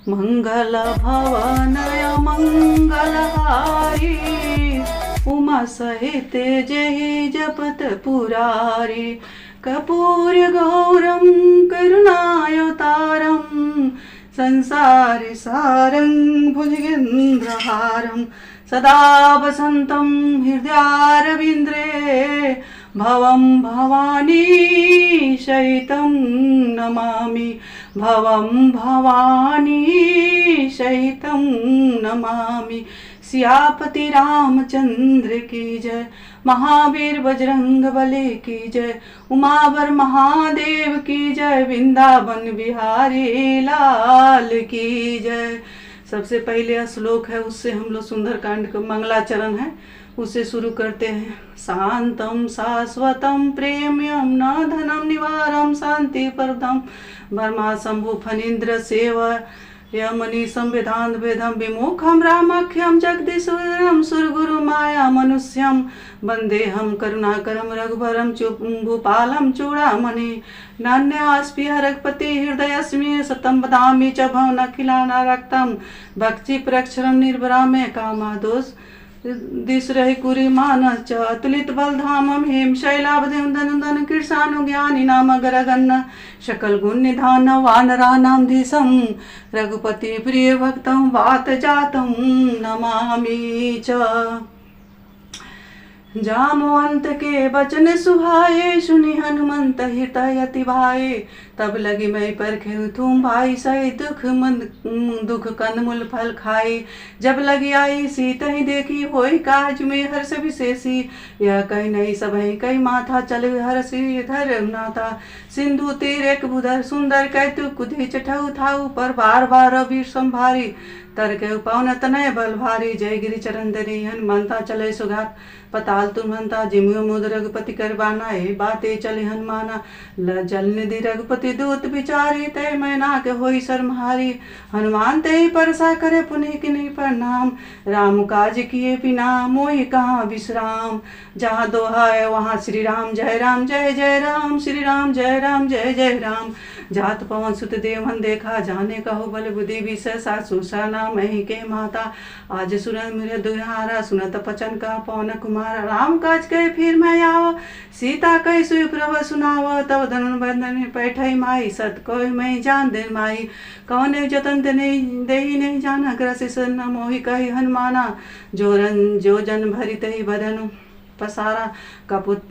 मंगल भवनय मंगलहारी उमा सहित जय जपत पुरारी कर्पूर्य गौरम करुणावतारम संसार सारं भुजगेन्द्रहारं सदा वसन्तं हृदयारविन्द्रे भवं भवानी सहितं नमामि भवं भवानी सहितं नमामि। सियापति रामचंद्र की जय, महावीर बजरंग बली की जय, उमावर महादेव की जय, वृंदावन बिहारी लाल की जय। सबसे पहले श्लोक है, उससे हम लोग सुंदरकांड का मंगलाचरण है, उससे शुरू करते हैं। शांतम शाश्वतम प्रेम्यम न धनम निवारम शांति परदम वर्मा शंभु फणीन्द्र सेवा यमनि संविधान वेदम विमुखम रामाख्यम जगदीश्वरम सुरगुरु माया मनुष्यम वंदेहम करुणाकरम रघुवरम भूपालम चूड़ामणि नान्यास्पि रघुपति हृदयस्मि सतम वदामि च भवनखिलाना रक्तम भक्ति प्रक्षरम निर्भरा में कामादोष दिसरहि कुरिमान च अतुलित बलधामम हेम शैलावधन कृष्णानु ज्ञानी नाम गरगन्न शकल गुण निधान वानरानाम धीसम रघुपति प्रिय भक्तम वात जातम नमामि च। जामवंत के वचन सुहाए सुनि हनुमंत हृदय अति भाए तब लगी मई पर खेऊ तुम भाई सही दुख कंदमूल फल खाए जब लगी आई सीता ही देखी होई काज में हर्ष विशेषी यह कही नहीं सब कई माथा चल हर्षि धर नाथा सिंधु तीर एक बुधर सुंदर कैतु कुधि चठऊ थाऊ पर बार बार वीर संभारी तर के पवन तनय बल भारी जय गिरि चरण धरी हनुमंता चले सुघात पताल तुमंता जिम्यो मुद रघुपति करबाना हे बाते चले हनुमाना जल निधि रघुपति दूत विचारी तय मैना के होई शर्महारी हनुमान ते परसा करे पुनि किन्हीं प्रणाम राम काज किए बिना मोहि कहाँ विश्राम जहाँ दोहा है वहाँ श्री राम जय जय राम श्री राम जय जय राम जात पवन सुत देवन देखा जाने कहो बल बुद्धि विषय सासु सना मही के माता आज सुरन मेरे दुहारा सुनत पचन का पवन कुमार राम काज कहे फिर मैं आओ सीता कही सुई प्रभ सुनाव तब धनुन बंधन पैठई माई सत कोई मैं जान दे माई कौन जतन दे नहीं जाना ग्रसिस न मोहि कही हनुमाना जो जन भरित ही बदनु पसारा कपुत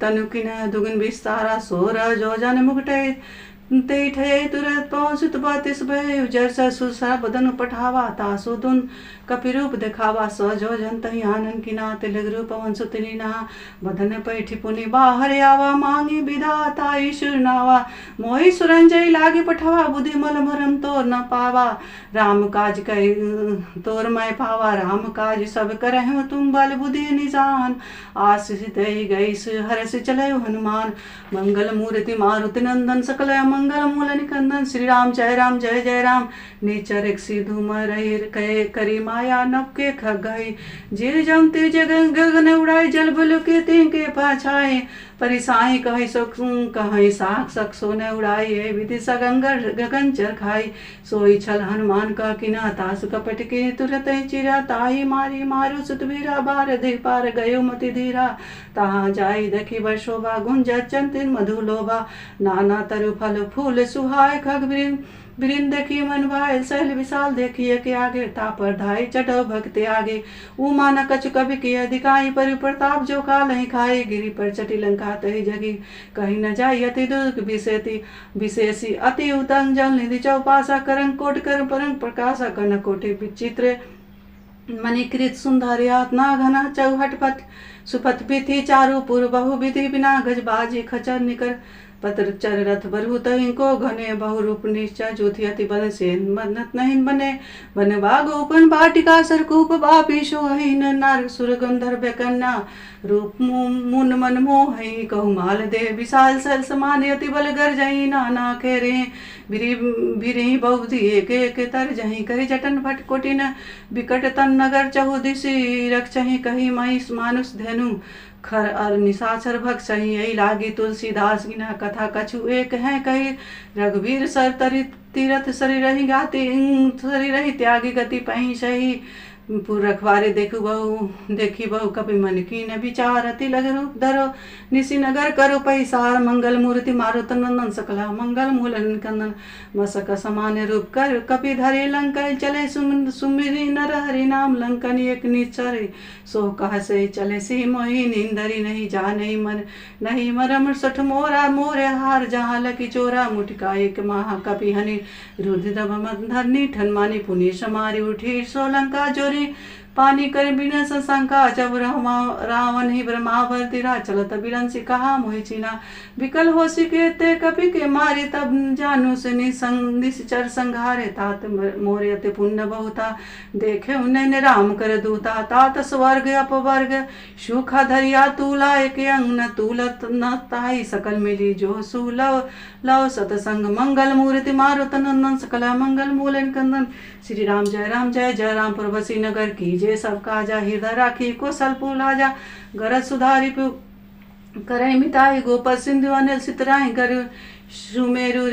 तनुकिन दुगुन विस्तारा सोर जो जन मुकुटे ते ठये तुरंत पहुँचत बतिस भय जरसा सुसा बदन पठावा तासु दुन कपिरूप दिखावा सजो जन तही आनंद की नात लग पवन सुतरी नहा बदन पैठी पुनि बाहर आवा मांगी विधाता ईश्वर नावा मोहि सुरंजय लागे पठावा बुद्धि मल मरम तोर न पावा राम काज कह तोर मैं पावा राम काज सब करहु तुम बल बुद्धि निजान आशीष दई गई हर्ष चले हनुमान मंगल मूर्ति मारुति नंदन सकल मंगल मूल निकंदन श्री राम जय राम नीचर एक सिधु मर करी माया नव के खगई जिर जमते जगन गगन उड़ाई जल बुल के तिनके पाछाए परिसाई कहि सो कहि साख सक सोने उड़ाई विधि सगंगर गगन चर खाई सोई छल हनुमान का किना तास कपट के तुरत चिरा ताही मारी मारु सुत वीरा बार दे पार गयो मति धीरा तहाँ जाई देखी वर्षोभा गुंज चंतिन मधु लोभा नाना तरु फल फूल सुहाय खग वृंद देखी मन भाई शैल विशाल देखिए के आगे तापर धाई चटो भक्ति आगे उमा न कछु कभी किया दिखाई पर प्रताप जो का नहीं खाई गिरी पर चटी लंका तही जगी कहीं न जाई अति दुर्ग विशेषी अति उत्तम जल निधि चौपासा करंग कोट कर परंग प्रकाशा कन कोटि विचित्र मणिकृत सुंदरियात ना घना चौहट पथ सुपथ पिथि चारु पुर बहु विधि बिना गज बाजी खचर निकर पत्र चर रथ बरहु तही को घने बहुरूप निश्चय ज्योति अति बन से मन्नत नहीं बने बन बाग उपन बाटिका सरकूप बापी सोहीन नार सुर गंधर्व कन्या रूप मुन मन मोहि कहु माल दे विशाल सल समान अति बल गर जही नाना खेरे बिरी बहुधि एक तर जही करी जटन भट कोटिन विकट तन नगर चहु दिशि रक्षहि कही महिष मानुष धेनु खर अर निशाचर भक्त सही यही लागी तुलसीदास गिना कथा कछु एक है कही रघुवीर सर तरित तीरथ सरी रही गाती सरी रही त्यागी गति पही सही पुर रखवारे देखी बहु कपि मन की न विचार अति लग रूप धरो निशि नगर करो पैसार मंगल मूर्ति मारुत नंदन सकला मंगल मूल कंदन मसक समान रूप कर कपि धरे लंका चले सुमिरी नर हरि नाम लंकन एक निचरे सो कह से चले सी मोहि निंदरी नहीं जा नहीं मन नहीं मरम सठ मोरा मोरे हार जहाँ लकी चोरा मुठका एक महा कपि हनि रुद्र धरनी ठनमानी पुनि समारी उठी सो लंका जोरी पानी कर बिना शंका जब रावण ही ब्रह्मावर्तिरा चलत बिरंसी कहा मोहि चीना विकल हो सिके ते कपि के मारे तब जानू से निश्चर संघारे तात मोरे अति पुण्य बहुता देखे उन्हें राम कर दूता तात स्वर्ग अपवर्ग सुखा धरिया तूला एक अंग न तूलत न ताई सकल मिली जो सुलव लव सतसंग मंगल मूर्ति मारुत नंदन सकला मंगल मूलन कंदन श्री राम जय राम प्रभसी नगर की जय सब काजा हृदय राखी कुशल पुलाजा गरज सुधारी करे मिताई गोपल सिंधु अनिल सितराई कर सुमेरु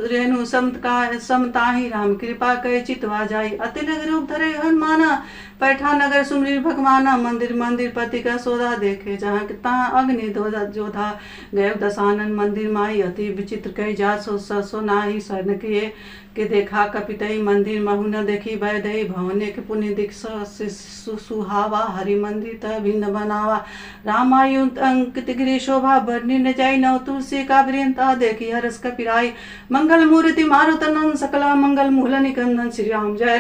रेणु समताही राम कृपा कहे चितवा जाई अति लग रूप धरे हनुमाना पैठा नगर सुमरी भगवाना मंदिर मंदिर पति का सौदा देखे जहाँ तहाँ अग्नि जोधा गए दशानन मंदिर माई अति विचित्र कही जा सो नाही सन के देखा कपितई मंदिर महु न देखी वैदई भवने के पुण्य दिख सुहावा हरि मंदिर तह भिन्न बनावा रामायु अंकित गिरी शोभा बरनी न जाई नव तुलसी का वृंता देखी हरस कपिराई मंगल मूर्ति मारुतनंद सकला मंगल मूल निकंदन श्री राम जय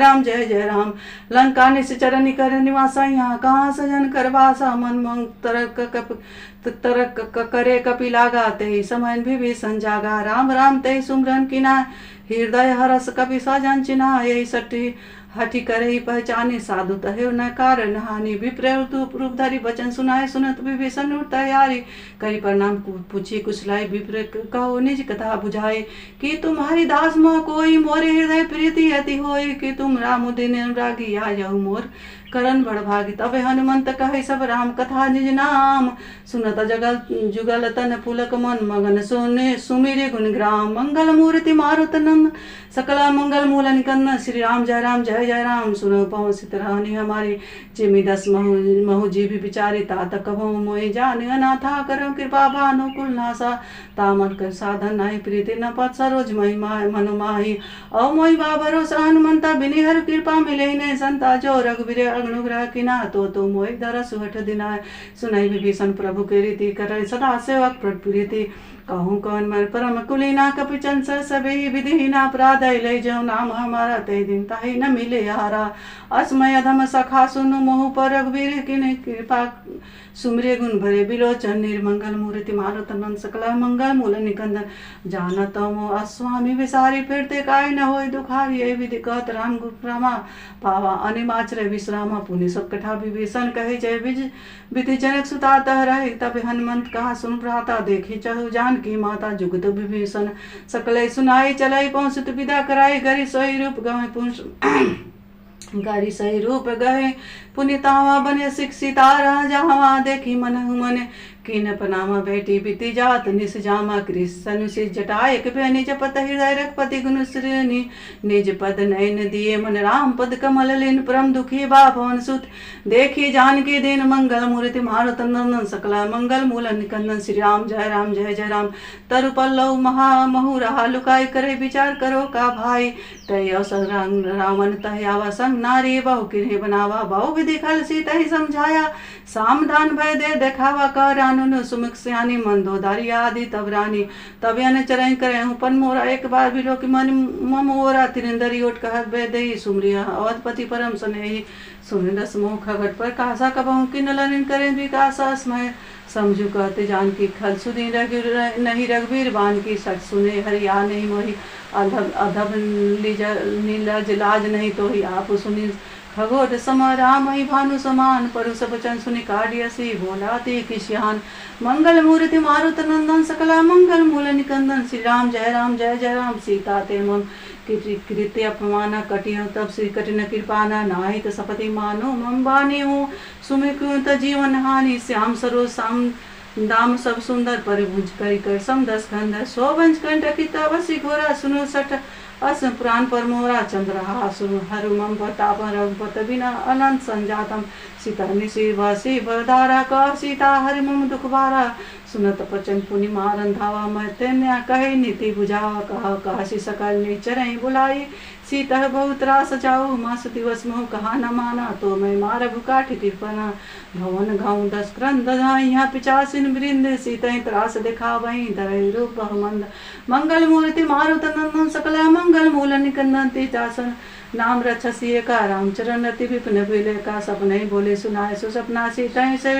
राम लंका निश्चरण कर निवासा यहाँ कहाँ सजन करवासा मन मंग तरक करे कपिलागा ते समय भी संजागा राम राम ते सुमरन किना हृदय हरस कपि सजन चिन्हा यही सटी हठी करे ही पहचाने साधु तहे न कारण हानि विप्रतु रूप धरी वचन सुनाए सुनत विभीषण तैयारी करी प्रणाम पूछी कुशलाई विप्र कहो निज कथा बुझाए कि तुम हरिदास मोह कोई मोरे हृदय प्रीति अति होई कि तुम राम दिन अनुरागी आयहु मोर करण बड़ भागी तबे हनुमंत कहे सब राम कथा निज नाम सुनत जगल जुगल तन पुलक मन मगन सोने सुमिरे गुण ग्राम मंगल मूर्ति मारुत नंद सकला मंगल मूल निकंदन श्री राम जय राम सुनो पवन सित रहनी हमारी जिमि दस महु जीवी विचारी तात कभो मोहि जान अनाथा करो कृपा भानु कुल नासा तामन कर साधन नहीं प्रीति न पत सरोज महिमा मनो माही औ मोहि बाबरो हनुमंता बिनि हर कृपा मिले ने संता जो रघुवीर अनुग्रह किना तो मोहि धर सुहठ दिना सुनाई विभीषण प्रभु के रीति कर सदा सेवक प्रीति कहूँ कौन मन परम कुलीना कपि चंचल सबे विधिहीना अपराध ले जो नाम हमारा ते दिन ताहि न मिले हारा अस्मय अधम सखा सुनु मोहु पर रघुवीर किने कृपा सुमरे गुण भरे बिलोचन निर्मंगल मूर्ति मारुत नंद सकला मंगल मूल निकंदन जानत मो अस्वामी विसारी फिरते काय न होय दुखारी ये विधि कहत राम गुप्रमा पावा अनिमाचर विश्रामा पुनि सब कथा विभीषण कहे जय विधि जनक सुता तह रहे तब हनुमंत कहा सुन भ्राता देखी चहु जान की माता जुगत विभीषण सकले सुनाई चलाई पहुँचत विदा कराई गरी सही रूप गए पुंस गारी सही रूप गए पुनितावा बने शिक्षिता राजा हवा देखी मन किन पनामा बेटी बीती जात निस जामा कृष्ण से जटायक निज पत हृदय रखपति गुण श्रेणी निज पद नयन दिए मन राम पद कमल लिन परम दुखी बा भवन सुत देखी जानकी दिन मंगल मूर्ति मारुत नंदन सकला मंगल मूल निकंदन श्री राम जय राम तरु पल्लव महा महु रहा लुकाई करे विचार करो का भाई तय अवसर रावण तह आवा संग नारी बहु किन्हे बनावा बहु विधि खल सी तही समझाया सामधान भय दे देखावा कर आनुन सुमुख सियानी मंदोदारी आदि तब रानी तब अन चरण करे पन मोरा एक बार भी रोकी मन ममोरा तिरिंदरी ओट कहत बे दई सुमरिया अवधपति परम स्नेही सुन दस मोह खगट पर कासा कबहू किन ललिन करें विकासा स्मय समझू कहते जान की खल सुधी नहीं रघुवीर बान की सच सुने हरिया नहीं मोहि अधब नीलज लाज नहीं तो ही आप सुनी खगोट सम राम ही भानु समान परुष बचन सुनि काढ़ियसी बोलाती किश्यान मंगल मूर्ति मारुत नंदन सकला मंगल मूल निकंदन श्री राम जय राम सीता ते मम कृत्य अपमाना कटियो तब श्री कठिन कृपाना नाहित सपति मानो मम बानी हूँ सुमिकुत जीवन हानि श्याम सरो श्याम दाम सब सुंदर परिभुज करी कर सम 10 खंड 100 वंश कंठ की तवसी घोरा सुनो सठ अस पुराण पर मोरा चंद्रहासु हरुमं प्रताप रघुपत बिना अनंत संजातम सीता निशिवासी बरदारा का सीता हरिमम दुख बारा सुनत पचन पुनि मारन धावा मैत्या कहे नीति बुझावा कहा सकल निचर बुलाई सीता बहुत रास जाऊ मास दिवस मोह कहा न माना तो मैं मार भुकाठी तिरपना भवन घाऊ 10 क्रंद यहाँ 50 वृंद सीता त्रास देखा वही धरई रूप बहुमंद मंगल मूर्ति मारुत नंदन सकल मंगल मूल निकंदन तीचासन नाम रक्षसी का रामचरण अति विपिन बिले का सपने बोले सुनाए सो सपना सीता से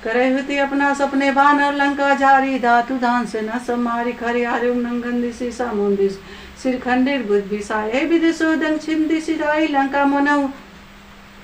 करे हुती अपना सपने बानर लंका जारी धातु धान से न समारी खरी हरि नंगन दिशि सामुंदिस सिर खंडिर बुद्ध विसाए विदेशो दक्षिण दिशि राई लंका मनऊ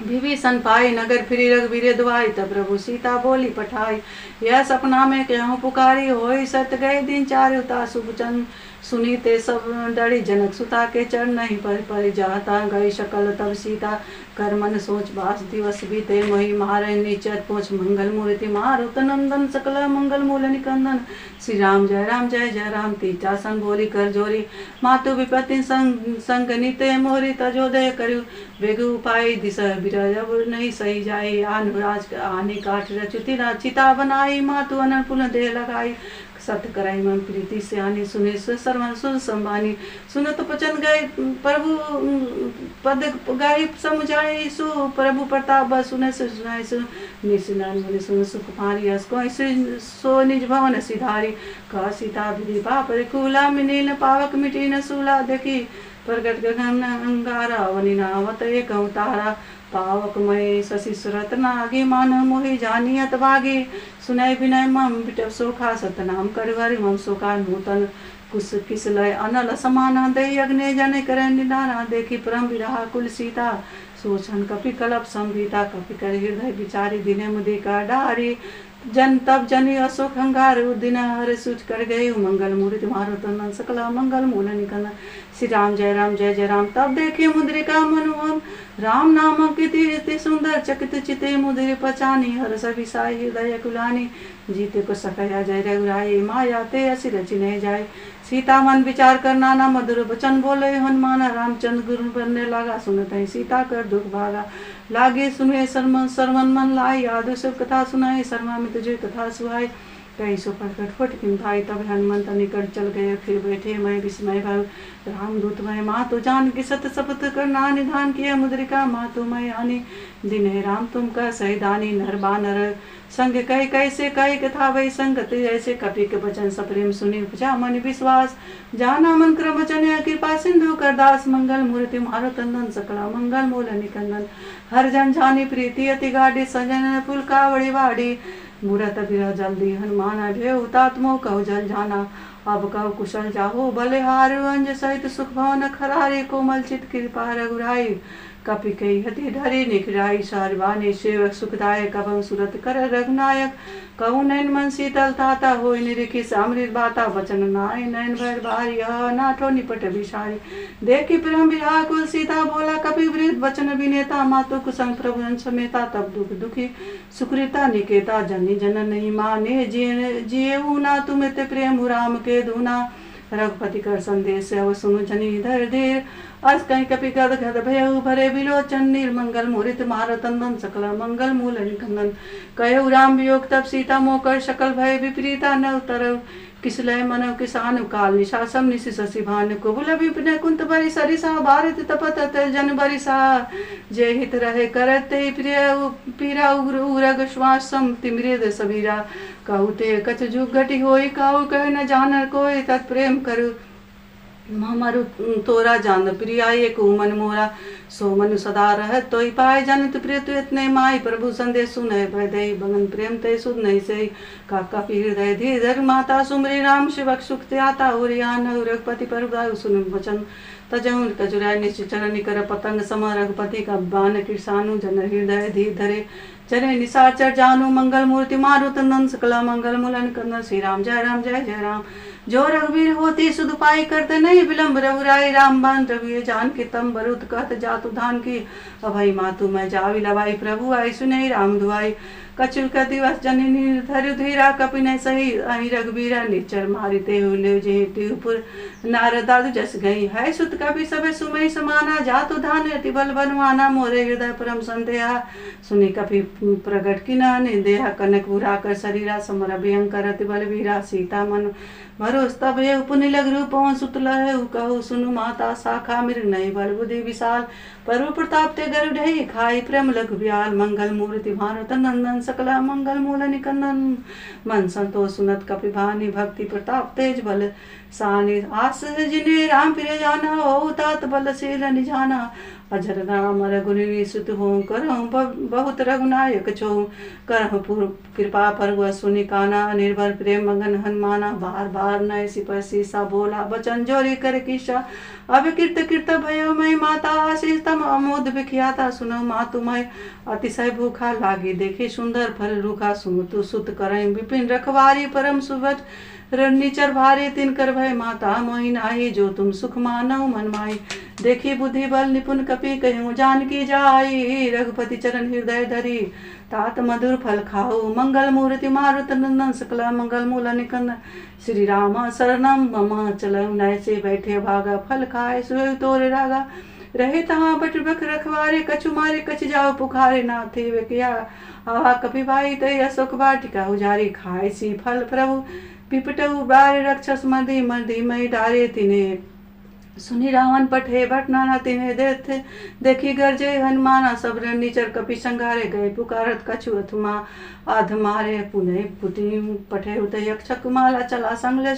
विभीषण पाई नगर फिरी रघुवीर दुआई तब प्रभु सीता बोली पठाई यह सपना में क्यों पुकारी होई सत गए दिन 4 उता सुबचन सुनी ते सब डरी जनक सुता के चरण नहीं पर जाता गई शकल तब सीता कर मन सोच बास दिवस बीते मोहि मारे नीचत पोछ मंगल मूर्ति मारुत नंदन सकल मंगल मूल निकंदन श्री राम जय राम तीचासन बोली कर जोरी मातु विपत्ति संग निते मोरी तजोदय करु वेग उपाय दिश बिरज नहीं सही जाई अनुराज आने काठ रचुति चिता बनाई मातु अनन पुनः देह लगाई सत्य कराई मन प्रीति से आने सुने सर्वन सुन संबानी सुनो तो पचन गए प्रभु पद गाय समुझाई सु प्रभु प्रताप सुने से सुनाई सु निशिनान मुनि सुन सुख पारी असको ऐसे सो निज भवन सिधारी का सीता विधि पाप कुला मिनील पावक मिटी न सूला देखी प्रगट गगन अंगारा वनि नावत एक अवतारा पावक मय शशि सुरत नागी मान मोहि जानियत भागी सुनय विनय मम बिटव सोखा सतनाम कर हरि मम सोखा नूतन कुश किस लय अनल समाना दे अग्नि जन कर निदाना देखी परम विरहा कुल सीता सोचन कपि कलप संविता कपि कर हृदय विचारी दिने मुदे का डारी जन तब जनि अशोक हंगार दिन हर सूच कर गए मंगल मूर्ति मारुत नंदन सकला मंगल मूल निकंदन श्री राम जय राम तब देखे मुद्रिका मनोहर राम नाम कीर्ति सुंदर चकित चिते मुद्रि पचानी हर सभी साई हृदय कुलानी जीते को सकया जय रघुराई माया ते असि रचिने जाय सीता मन विचार कर नाना मधुर वचन बोले हनुमान रामचंद्र गुरु बनने लगा सुनते सीता कर दुख भागा लागे सुने सरमन मन लाई यादव सब कथा सुनाई शर्मा में तुझे कथा सुहाई कई सो प्रकट फटकिन भाई तब हनुमंत निकट चल गए फिर बैठे मैं विस्मय भाव रामदूत मैं माँ तो जान की सत शपथ करना निधान किया मुद्रिका माँ तो मैं आनी दिन है राम तुम का सहीदानी नर बानर संग कह कैसे कह कथा वही संगत जैसे कपि के वचन सप्रेम सुनी उपजा मन विश्वास जाना मन क्रम वचन कृपा सिंधु कर दास मंगल मूर्ति मारुत नंदन सकला मंगल मूल निकंदन हर जन जानी प्रीति अति गाड़ी सजन पुल कावड़ी वाड़ी मूरत बिरह जल्दी हनुमान भेउ तात्मो कहु जल जाना अब कहु कुशल जाहो बलिहार अंज सहित सुख भवन खरारे कोमल चित कृपा रघुराई कपि कई हति ढरी निखराई सारवानी सेवक सुखदायक कबम सुरत कर रघुनायक कहु नैन मन शीतल ताता होय निरिखि अमृत बाता वचन नाय नैन भर बारी नाठो निपट विषारी देखी प्रेम विराह कुल सीता बोला कपि वृद्ध वचन विनेता मातु कुसंग प्रभु समेता तब दुख दुखी सुकृता निकेता जनी जन नहीं माने जिये ना तुम ते प्रेम राम के दूना रघुपति कर संदेश अव सुनु जनी धर धीर अस कहीं कपि गद गद भयउ भरे बिलोचन निर्मंगल मुरित मारत नंदन सकल मंगल मूल निकंदन कहु राम वियोग तब सीता मोकर सकल भय विपरीता न उतरव किसलय मनव किसान काल निशासम निशि शशि भान कुबुल विपिन कुंत बरि सरिसा भारत तपत तल जन बरिसा जय हित रहे करते प्रिय पीरा उग्र उरग श्वासम तिमृद सबीरा कहु ते कछ जुग घटी होई कहु कह न जानर कोई तत् प्रेम करु मरु तोरा जान प्रियाय को मन मोरा सो मनु सदा रह तोई पाए जनित प्रिय तु इतने माई प्रभु संदेश सुनय भय दई बगन प्रेम ते सुध नहीं से का कपि हृदय धीर माता सुमरी राम शिवक सुख त्याता उरियान रघुपति पर गाय सुन वचन तजहुन कजुराय निश्चरण कर पतंग सम रघुपति का बान कृषानु जन हृदय धीर धरे चले निशाचर जानु मंगल मूर्ति मारुत नंद सकला मंगल मूलन कंदन। श्री राम जय राम जो रघुवीर होती सुध पाई करते नहीं विलम्ब रघुराई राम बान रघुवीर जान की तम बरुत कहत जातु धान की। अभय मातु मैं जावी लवाई प्रभु आई सुनई राम दुआई। कछुल का दिवस जननी धरु धीरा कपि न सही अहि रघुवीरा निचर मारिते हुले जेपुर नारद दादु जस गई। है सुत कपि सबे सुमय समाना जातु धान अति बल बनवाना मोरे हृदय परम संदेहा। सुनि कपि प्रगट किना निंदेहा कनक बुरा कर शरीरा समर भयंकर अति बल वीरा। सीता मन भरोस तब ये पुनि लग रूपं सुत लहु कहु सुनु माता शाखा मृग नहीं बल बुद्धि विशाल। परु प्रताप ते गरुड़हि खाई प्रेम लघु ब्याल। मंगल मूर्ति भानुत नंदन सकला मंगल मूल निकंदन। मन संतोष सुनत कपि भानि भक्ति प्रताप तेज बल सानि। आस जिने राम फिरे जाना हो तात बल शील निजाना। अजर राम रघुनि सुत हो करहु बहुत रघुनायक छो। करहु कृपा पर सुनि काना निर्भर प्रेम मगन हनुमाना। बार बार नय सिपह सीसा बोला बचन जोरी कर किसा। अब कीर्त कीर्त भयो मई माता आशीष तम अमोद विख्याता। सुनो मातु मय अतिशय भूखा लागी देखी सुंदर फल रूखा। सुमतु सुत करई विपिन रखवारी परम सुभट रणनीचर भारी तिन कर भय माता मोहि नाहि। जो तुम सुख मानव मन माही देखी बुद्धि बल निपुण कपि कहूँ जानकी जाई। रघुपति चरण हृदय धरी तात मधुर फल खाओ। मंगल मूर्ति मारुत नंदन सकला मंगल मूल निकंदन। श्री राम शरणम मम चलऊ नय से बैठे भागा। फल खाए सोए तोरे रागा रहे तहाँ बट बख रखवारे। कछु मारे कछ जाओ पुखारे नाथे वे किया। आहा कपि भाई तय अशोक वाटिका उजारी। खाए सी फल प्रभु पिपटऊ बारे रक्षस मर्दी मर्दी मई डारे तिने। सुनि रावण पठे भट नाना तिन्हे देखी गरजे हनुमाना। सब रणनीचर कपि संघारे गए पुकारत कछु अथुमा आध मारे। पुनः पुति पठे उत यक्षक माला चला संगले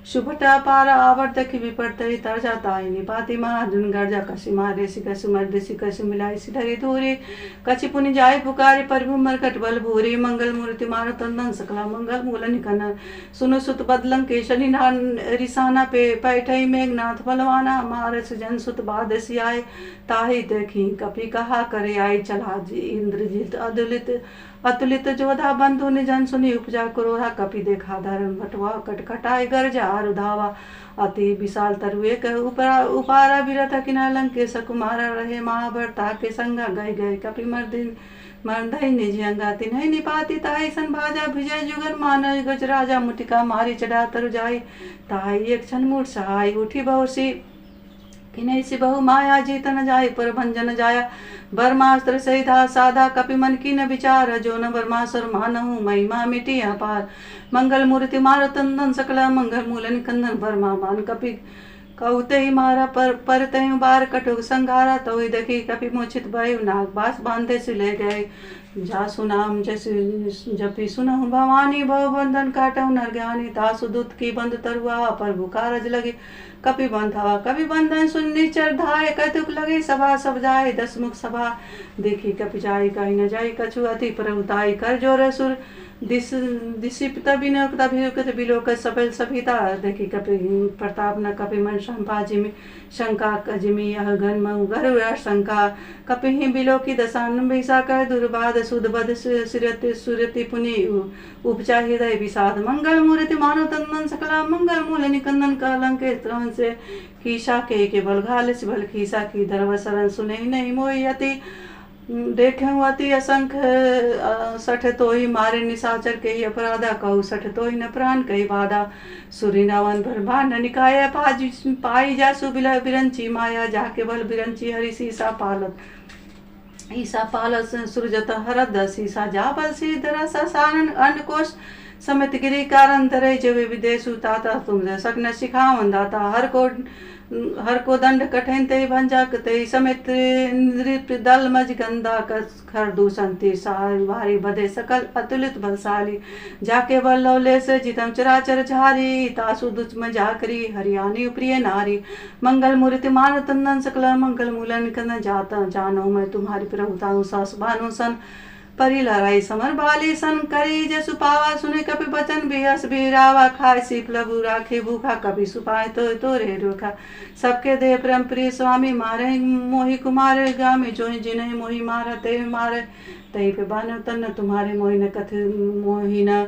शुभटा पारा आवर देखी विपट तर जाता है निपाति महाजुन गर्जा कसी मारे सिकस मर्द सिकस मिलाई सिधरी धूरी। कछि पुनि जाय पुकारे प्रभु मरकट बल भूरी। मंगल मूर्ति मारो तंदन सकला मंगल मूल निकंदन। सुनु सुत बदलं के शनि रिसाना पे पैठई मेघनाथ बलवाना। मार सुजन सुत बादसी आए ताहि देखी कपि कहा करे आई। चला जी इंद्रजीत अतुलित जोधा बंधु निजन सुनी उपजा क्रोधा। कपि देखा धर्म भटवा कटकटाई गर्जा रुधावा। अति विशाल तरुए कह उपारा विरथ किना लंकेश कुमारा। रहे महाभरता के संगा गए गए कपि मर्दई निज अंगा। तिन्हि निपाति ताहि सन भाजा विजय जुगन मान। गज राजा मुटिका मारी चढ़ा तरु जाई। ताहि एक क्षण मूर्छ सहाय उठी बहुसी किन्हीं से बहु माया जीत न जाय पर भंजन जाया। बर्मास्त्र सहिता साधा कपि मन की न विचार। जो न बर्मासुर मानहु महिमा मिटी अपार। मंगल मूर्ति मारो तंदन सकला मंगल मूल निकंदन। बर्मा मान कपि कहते ही मारा पर तय बार कटुक संघारा। तो देखी कपि मूर्छित भय नाग बास बांधे से ले गए। जा सुनाम जपि सुनहु भवानी भव बंधन काटऊ नर ज्ञानी। तासु दूत की बंद तरुआ पर बुकारज लगे। कपि बंधावा कपि बंधन सुन निचर धाय। कतुक लगे सभा सब जाए 10 मुख सभा। देखी कपि जाई कहीं न जाई कछु अति प्रभुताई। कर जोर सुर दिशिप्त बिनोकत बिलोक सफल सभिता। देखी कपि प्रताप न कपि मन शंपा जिमि शंका जिमि यह घन मऊ गरुड़ शंका। कपि ही बिलोकी दशान विषा कर दुर्बाद सुद बद सुरति पुनि उपचा हृदय विषाद। मंगल मूर्ति मानो तंदन सकला मंगल मूल निकंदन। कलंके त्रवन से खीसा के बल घाल से बल खीसा की धर्म शरण सुने नहीं मोहि अति। देखें अति असंख्य सठ तो ही मारे निशाचर के ही अपराधा। कहू सठ तो ही न प्राण कही बाधा। सूर्य नावन ब्रह्मांड निकाय पाई जा सुबिल बिरंची माया। जाके बल बिरंची हरि सीसा पालत ईसा पालस सुरजत हरद सीसा। जा बल सी धरा सानन अन्नकोश समित गिरी कारण धरे। जब विदेशु ताता तुम सकन सिखावन दाता। हर को दंड कठिन ते भंजा ते समित नृप दल मज गंदा खर दूषण तीर भारी बधे सकल अतुलित बलशाली। जाके बल लौले से जितम चराचर झारी। तासु दुचम जाकरी हरियाणी प्रिय नारी। मंगल मूर्ति मान तंदन सकल मंगल मूलन कंदन। जाता जानो मैं तुम्हारी प्रभुता सास भानु सन। परी लड़ाई समर बाली सन करी जसु पावा सुने कपि बचन बिहस बिरावा खाए सी प्रभु राखे भूखा कपि सुपाए तो तोरे रोखा सबके दे परम प्रिय स्वामी मारे मोहि कुमार गामी जो जिन्हें मोहि मारा ते मारे तई पे बान तन तुम्हारे मोहि न कथ मोहि न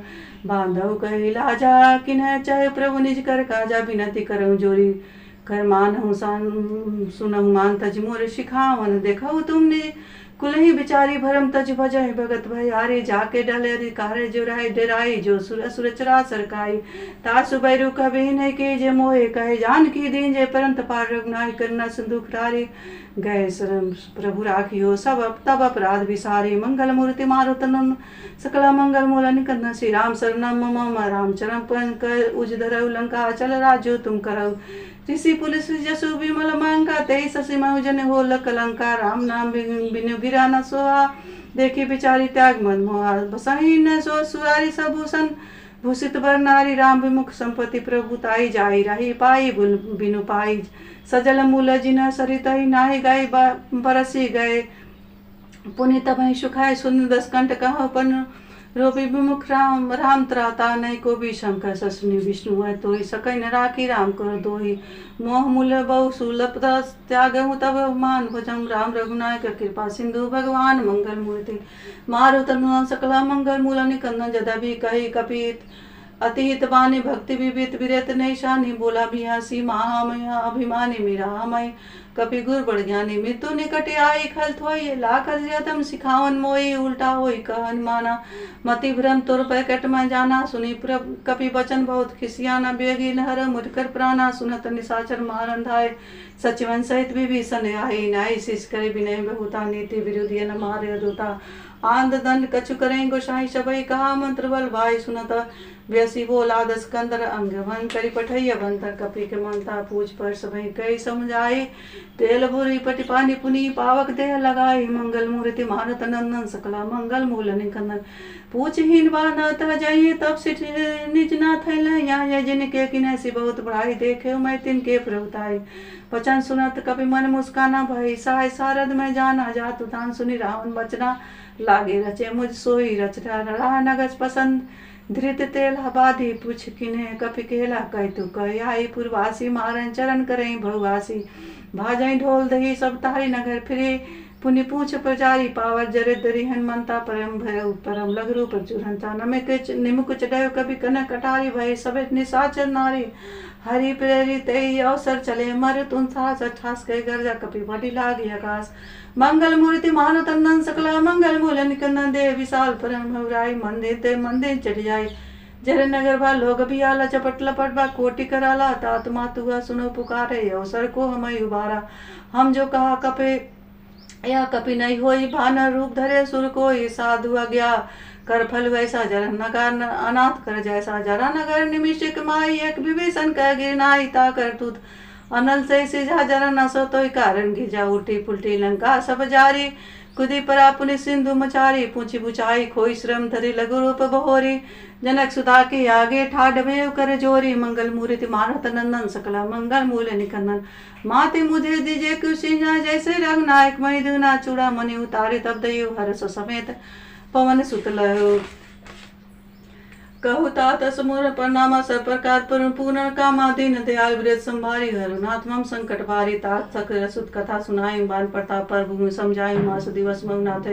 बांधव कही लाजा किन्ह चाहे प्रभु निज कर काजा बिनती करऊँ जोरी कर मानहु सुनहु मान तज मोर शिखावन देखऊ तुमने कुलही बिचारी भरम तज भजय भगत भय हारे जाके डले अधिकारे जो राय डराई जो सुर सुरचरा सरकाई तासु बैरु कभी नहीं के जे मोहे कहे जान की दीन जे परंत पार रघुनाई करना संदुख रारे गए शरण प्रभु राखियो सब तब अपराध विसारे मंगल मूर्ति मारुतन सकल मंगल मूल निकन्न श्री राम शरणम मम राम चरण पन कर उज धरऊ लंका चल राजो तुम करऊ ऋषि पुलिस जसु विमल मांगा तेई शशि महुजन हो लंका राम नाम बिनु गिरा न सोहा देखी बिचारी त्याग मन मोहा बसही न सो सुरारी सबूषण भूषित बर नारी राम विमुख संपत्ति प्रभुताई जाई रही पाई बिनु पाई सजल मूल जिन सरित नाहि गाय बरसी गए पुनित भई सुखाय सुन दस कंठ कहो पन रोपी विमुख राम राम त्राता नहीं को भी शंकर ससुनि विष्णु है तो सकै न राखी राम कर दोही मोह मूल बहु सुलभ त्यागहु तब मान भजम राम रघुनायक कृपा सिंधु भगवान मंगल मूर्ति मारु तनु सकल मंगल मूल निकंदन जदा भी कही कपित अतीत बानी भक्ति विवित विरत नहीं शानी बोला बिहासी महामय अभिमानी मीरा मय कपि गुर बड़ ज्ञानी मृत्यु निकट आई खल थोई लाख जतम सिखावन मोई उल्टा होई कहन माना मति भ्रम तोर पैकेट में जाना सुनी कपि वचन बहुत खिसियाना बेगी नहर मुरकर प्राणा सुनत निशाचर मारन धाय सचिवन सहित विभीषण आई नाई शिष करे विनय बहुता नीति विरुद्ध न मारे दूता आंध दंड कछु करें गोसाई सबई कहा मंत्र बल भाई सुनत व्यसी बोला दस कंदर अंग वन करी पठैया बंतर कपि के मनता पूछ पर सबई कई समझाई तेल बुरी पटि पानी पुनी पावक देह लगाई मंगल मूर्ति मारत नंदन सकला मंगल मूल निकंदन पूछहीन बानत जाइए तब सिठ निज ना थैल या जिनके किनेसी बहुत बड़ाई देखे मैं तिनके प्रभुताई वचन सुनत कपि मन मुस्काना भई साय सारद में जाना जातु दान सुनी रावण बचना लागे रचे मुझ सोई रचना रहा नगज पसंद धृत तेल बाधी पूछ किने कपि केला कह तू कह आई पूर्वासी मारन चरण करें बहुवासी भाजई ढोल दही सब तारी नगर फिरे पुनि पूछ प्रचारी पावर जरे दरी हनुमंता परम भय परम लघु प्रचुरंता नमिक निमुक चढ़ कभी कन कटारी भय सब निशाचर नारी हरि प्रेरित अवसर चले मर तुम सास अठास के गर्जा कपि बड़ी लागी आकाश मंगल मूर्ति मानो तंदन सकला मंगल मूल निकंदन दे विशाल परम भवराई मंदिर ते मंदिर चढ़ जाए जरे नगर बा लोग भी आला चपट लपट बा कोटि कराला तात मातुआ सुनो पुकारे अवसर को हमें उबारा हम जो कहा कपे या कपि नहीं होई भानर रूप धरे सुर कोई साधु अज्ञा कर फल वैसा जरा नगर अनाथ कर जैसा जरा नगर निमिषिक माई एक विभीषण कह गिरनाई ता कर तूत अनल से सिझा जरा न सो तो कारण गिजा उल्टी पुल्टी लंका सब जारी कुदी परा पुनि सिंधु मचारी पूछी बुचाई खोई श्रम धरी लघु रूप बहोरी जनक सुधा के आगे ठाड भेव कर जोरी मंगल मूर्ति मारत नंदन सकला मंगल मूल निकंदन माते मुझे दीजे कुशिना जैसे रंग नायक मई दूना चूड़ा मणि उतारे तब दयु हर्ष समेत पवन सुतल कहु तात समूर प्रणाम सब प्रकार पूर्ण कामा दीन दयाल वृत संभारी हरुनाथ मम संकट भारी तात सकर सुत कथा सुनाई बान प्रताप पर भूमि समझाई मास दिवस मौनाथ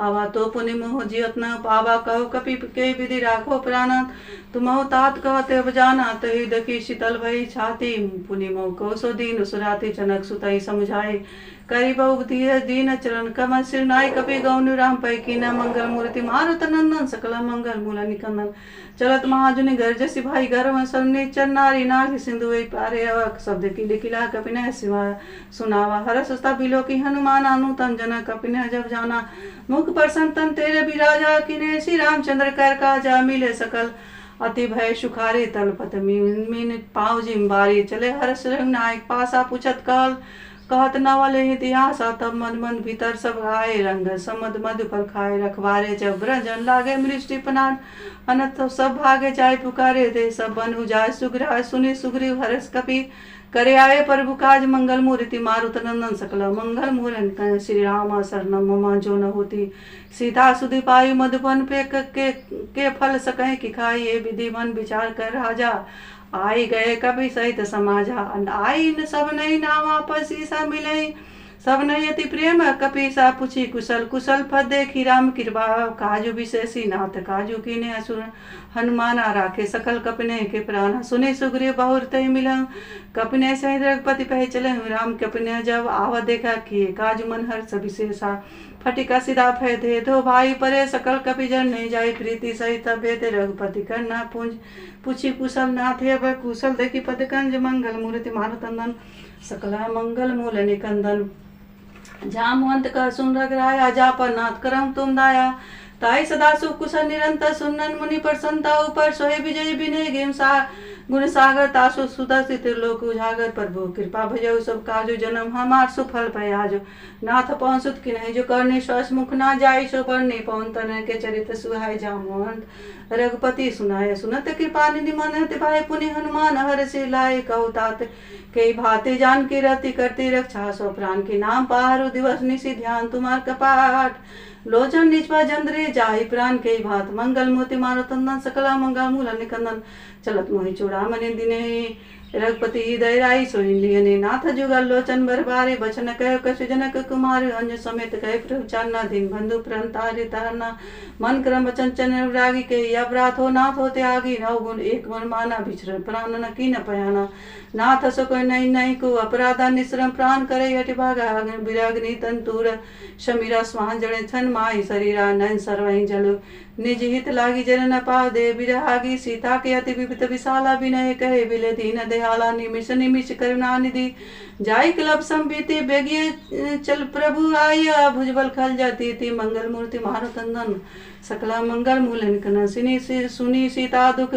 आवा तो पुनि मोह जियत न पावा कहो कपि के विधि राखो प्राणा तुमहु तात कहते जाना तही दखी शीतल भई छाती पुनि मोह कौसो दीन सुराती जनक सुतई समझाई करी बहु दीन चरण कमल सिरनाई कपि गौन राम पैकी न मंगल मूर्ति मारुत नंदन सकल मंगल मूल निकंदन चलत महाजुनि गर्जसी भाई गर्व सरने चरनारी नाग सिंधु पारे अवक शब्द की लिखिला कपि न सिवा सुनावा हरस बिलो की हनुमान अनुतन जन कपि न जब जाना मुख पर संतन तेरे बिराजा किने श्री रामचंद्र कर काजा मिले सकल अति भय सुखारी तलपत मीन पाव जिम्बारी चले हर्ष नायक पासा पूछत काल कहत नवल इतिहास तब मन मन भीतर सब आए रंग समद मधु फल खाए रखवारे जब ब्रजन लागे मृष्टि पनान अनत सब भागे जाय पुकारे दे सब बन उजाय सुग्राय सुनि सुग्रीव हर्ष कपि करे आए प्रभु काज मंगल मूर्ति मारुत नंदन सकल मंगल मूल श्री राम शरणम मम जो न होती सीता सुधि पायु मधुबन पे के फल सकै कि खाई ये विधि मन विचार कर राजा आई गए कभी सहित समाजा आई न सब नहीं नाम आपस ईसा मिलई सब नहीं अति प्रेम कपीसा पूछी कुशल कुशल पद देखी राम कृपा काजु विशेषी नाथ काजु कीने असुर हनुमाना राखे सकल कपने के प्राण सुने सुग्रीव बहुर तय मिला कपने से रघुपति पह चले राम कपने जब आवा देखा किए काजु मन हर्ष विशेषा फटिका सीधा फै दे दो भाई परे सकल कपि जन नहीं जाए प्रीति सहित भेद रघुपति करना पूंज पूछी कुशल नाथ है कुशल देखी पद कंज मंगल मूर्ति मारुतंदन सकला मंगल मूल निकंदन जामवंत का सुन रघराया जा पर नाथ करम तुम दाया ताई सदा सुख कुशल निरंतर सुनन मुनि प्रसन्नता ऊपर सोहे विजय विनय गेम सा गुण सागर तासु सुदर्शित लोक उजागर प्रभु कृपा भजऊ सब काजु जन्म हमार सुफल पयाजो नाथ पहुँचुत कि नहीं जो करने श्वास मुख ना जाय सो बरने पवन तनय के चरित सुहाय जामवंत रघुपति सुनाय सुनत कृपा निधि मन भाई पुनि हनुमान हर से लाए कहु तात कई भाते जान की रति करती रक्षा सो प्राण के नाम पारो दिवस निशि ध्यान तुम्हार कपाट लोचन निजपा जंद्रे जाहि प्राण के भात मंगल मोति मारो तंदन सकला मंगल मूल निकंदन चलत मोहि चूड़ामणि दिने रघुपति हृदय राई सोहि लियने नाथ जुगल लोचन बरबारे बचन कह कछु जनक कुमार अंज समेत कह प्रभु चारना दिन बंधु प्रणतारि तारना मन क्रम वचन चन रागी के अपराध हो नाथ हो त्यागी नव गुण एक मन माना बिछर प्राण न की न पयाना नाथ सो कोई नहीं नहीं को अपराधा निश्रम प्राण करे हटि भागा विराग्नि तंतुर शमीरा स्वान जड़े छन माई शरीरा नयन सर्वहि जल निज हित लागी जन न पाव दे विरागी सीता के अति विपित विशाला विनय कहे बिले दीन देहाला निमिष निमिष करुणा निधि जाय क्लब संबीति बेगिए चल प्रभु आया भुजबल खल जाती थी मंगल मूर्ति मारुतंदन सकला मंगल मूल निकन सुनी सीता दुख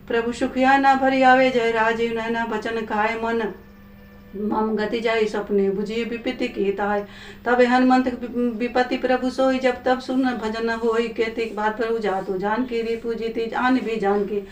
प्रभु सुखिया न भरी आवे जय राजीव नैना बचन काय मन मम गति जाई सपने बुझिए विपत्ति की ताय तब हनुमंत विपत्ति प्रभु सोई जब तब सुन भजन होई केतिक बात प्रभु जातु जान की रिपु जीती आन भी जान की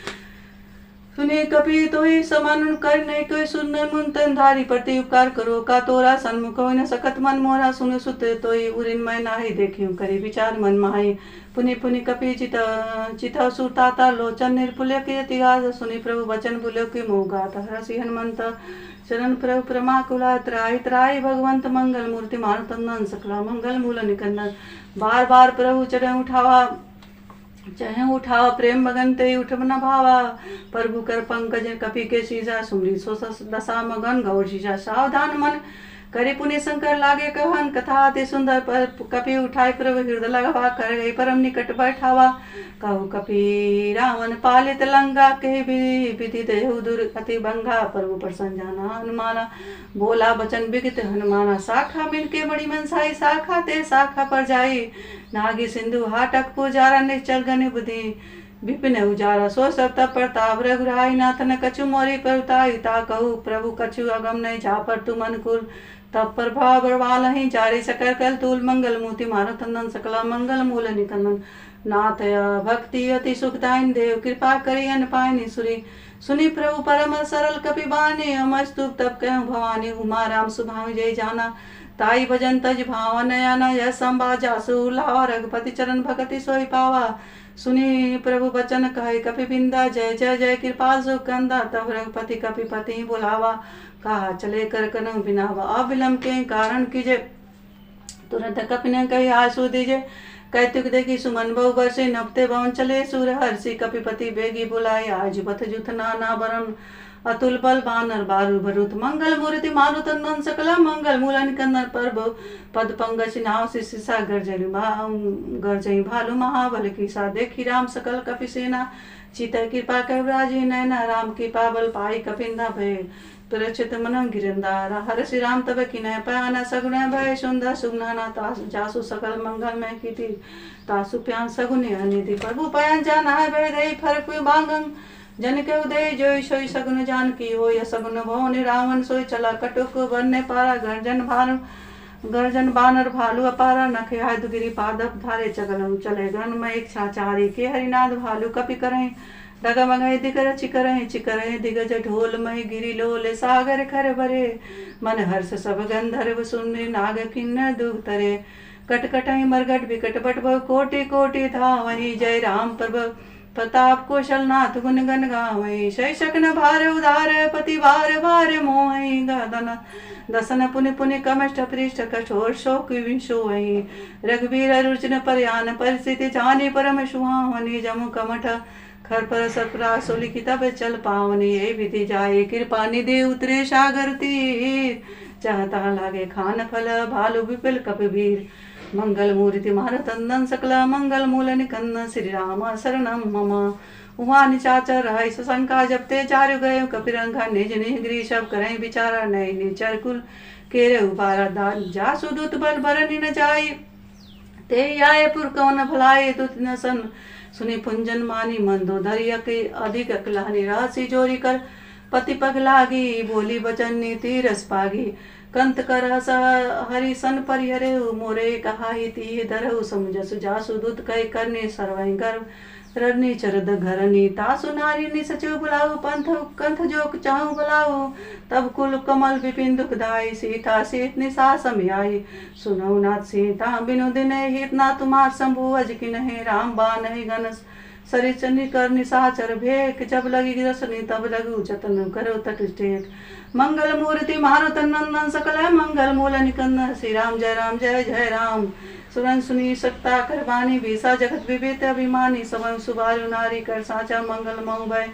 सुने कपि तोहि समान कर नहीं कोई सुन मुन तन धारी प्रति उपकार करो का तोरा सन्मुख हो न सकत मन मोरा सुन सुत तोहि उरिन मैं नाही देखियो करे विचार मन माही पुनि पुनि कपि चित सुरताता लोचन निर्पुल्य के तिगाज सुनि प्रभु वचन बुल्यो की मोगात हरसि हनुमंत चरण प्रभु प्रमाकुला त्राय त्राय भगवंत मंगल मूर्ति मारुतंदन सकला मंगल मूल निकंदन बार बार प्रभु चरण उठावा चाहे उठावा प्रेम मगन ते उठ न भावा प्रभु कर पंकज कपि के शीजा सुमरी सो दशा मगन गौर शीजा सावधान मन करे पुण्य शंकर लागे कहन कथा अति सुंदर पर कपि उठाए प्रभु हृदय लगवा कर गई परम निकट बैठावा कहु कपि रावण पालित लंगा के विधि देहु दुर अति बंगा प्रभु प्रसन्न जाना हनुमाना बोला बचन विगित हनुमाना शाखा मिलके बड़ी मनसाई शाखा ते शाखा पर जाई नागी सिंधु हाटक पुजारा निश्चल गनि बुद्धि विपिन उजारा सो सब तब प्रताप रघुराई नाथ न कछु मोरी परताई ता कहु प्रभु कछु अगम नहीं जा पर तुम अनुकूल तब प्रभाव बरवाल ही जारी सकल कल तूल मंगल मूर्ति मारो तंदन सकला मंगल मूल निकंदन नाथ भक्ति अति सुखदायन देव कृपा करी अन पायनि सुरी सुनी प्रभु परम सरल कपि बानी अमस्तुप तब कहूँ भवानी उमा राम सुभाव जय जाना ताई भजन तज भावन याना यह संभा जासु लावा रघुपति चरण भगति सोई पावा सुनी प्रभु बचन कहे कपि बिंदा जय जय जय कृपाल सुकंदा तब रघुपति कपि पति बुलावा कहा चले कर कनऊ बिनावा अविलंब के कारण कीजे तुरंत कपि न कही आसु दीजे कैतुक देखी सुमन बहु बरसे नपते भवन चले सुर हर्षि कपिपति बेगी बुलाए आज बथ जुथ नाना बरन अतुल बल बानर बारु भरुत मंगल मूर्ति मारुतंदन सकला मंगल मूल निकंदन पर्व पद पंगज नाव शिशा गर्जई भालू महाबल की सा देखी राम सकल कपि सेना चित कृपा कहराजी नैना राम की पाबल पाई कपिंदा भय प्रचित मनम गिरंदारा हर श्री राम तब किनय पयाना सगुण भय सुंदर सुगनाना तासु जासु सकल मंगल में कीति तासु प्यान सगुने अनिधि प्रभु पयान जाना है भय दे फरक बांगंग जन के उदय जोई सोई सगुन जान की हो या सगुन भवन रावण सोई चला कटुक बनने पारा गर्जन बानर भालू अपारा नखे हादगिरी पादप धारे चगलम चले गन में इच्छा चारी के हरिनाथ भालू कपि करें डगमगै दिगर चिकरै दिगज ढोल मही गिरी लोल सागर खर भरे मन हर्ष सब गंधर्व सुन नाग किन्नर दुख तरे कटकटै मरगट विकट बट कोटि कोटि धावहि जय राम प्रताप कौशलनाथ गुण गण गावै शय शकन भार उदार पति भार भार मोहि गदन दसन पुनि पुनि कमष्ट पृष्ठ कठोर शोक विशोहि रघुवीर रुचन परयान परिस्थिति जानी परम सुहावनी जमु कमठ खर पर सरपरासो लिखित चल पावनी ये विधि जाए कृपा निधि उतरे सागर तीर चाहता लागे खान फल भालु विपिल कपिवीर मंगल मूर्ति महारतंदन सकल मंगल मूल निकंदन श्री राम शरणम मम उहाँ निचाचर रहाय सशंका जपते चारु गए कपिरंगा निज निज गृह सब करें विचारा नय निचर कुल केरे उपारा दान जा सुदूत बल बरनि न जाय ते आए पुर कौन भलाए दुत न सन सुनि पुंजन मानी मंदोदरिया के अधिक अकलानी राशि जोरी कर पति पग लागी बोली बचन नीति रस पागी कंत कर हरि सन परिहरे मोरे कहा ती धरहु समुझसु जासु दूत कह करने सर्वहि गर्भ रनी चरद घरनी तासु नारी नि सचिव बुलाऊ पंथ कंथ जो चाहू बुलाऊ तब कुल कमल विपिन दुखदाई सीता सीत निशा समयाई सुनऊ नाथ सीता बिनु दिन हित ना तुम्हार शंभु अज कि नहीं राम बान गणस सरि चंडी कर निशाचर भेक जब लगी रसनी तब लगू जतन करो तट टेक मंगल मूर्ति मारुतन नंदन सकल मंगल मूल निकंदन श्री राम जय जय राम सुरन सुनी सकता करवानी भीषा जगत विवेत अभिमानी समय सुबारु नारी कर साचा मंगल मऊ भय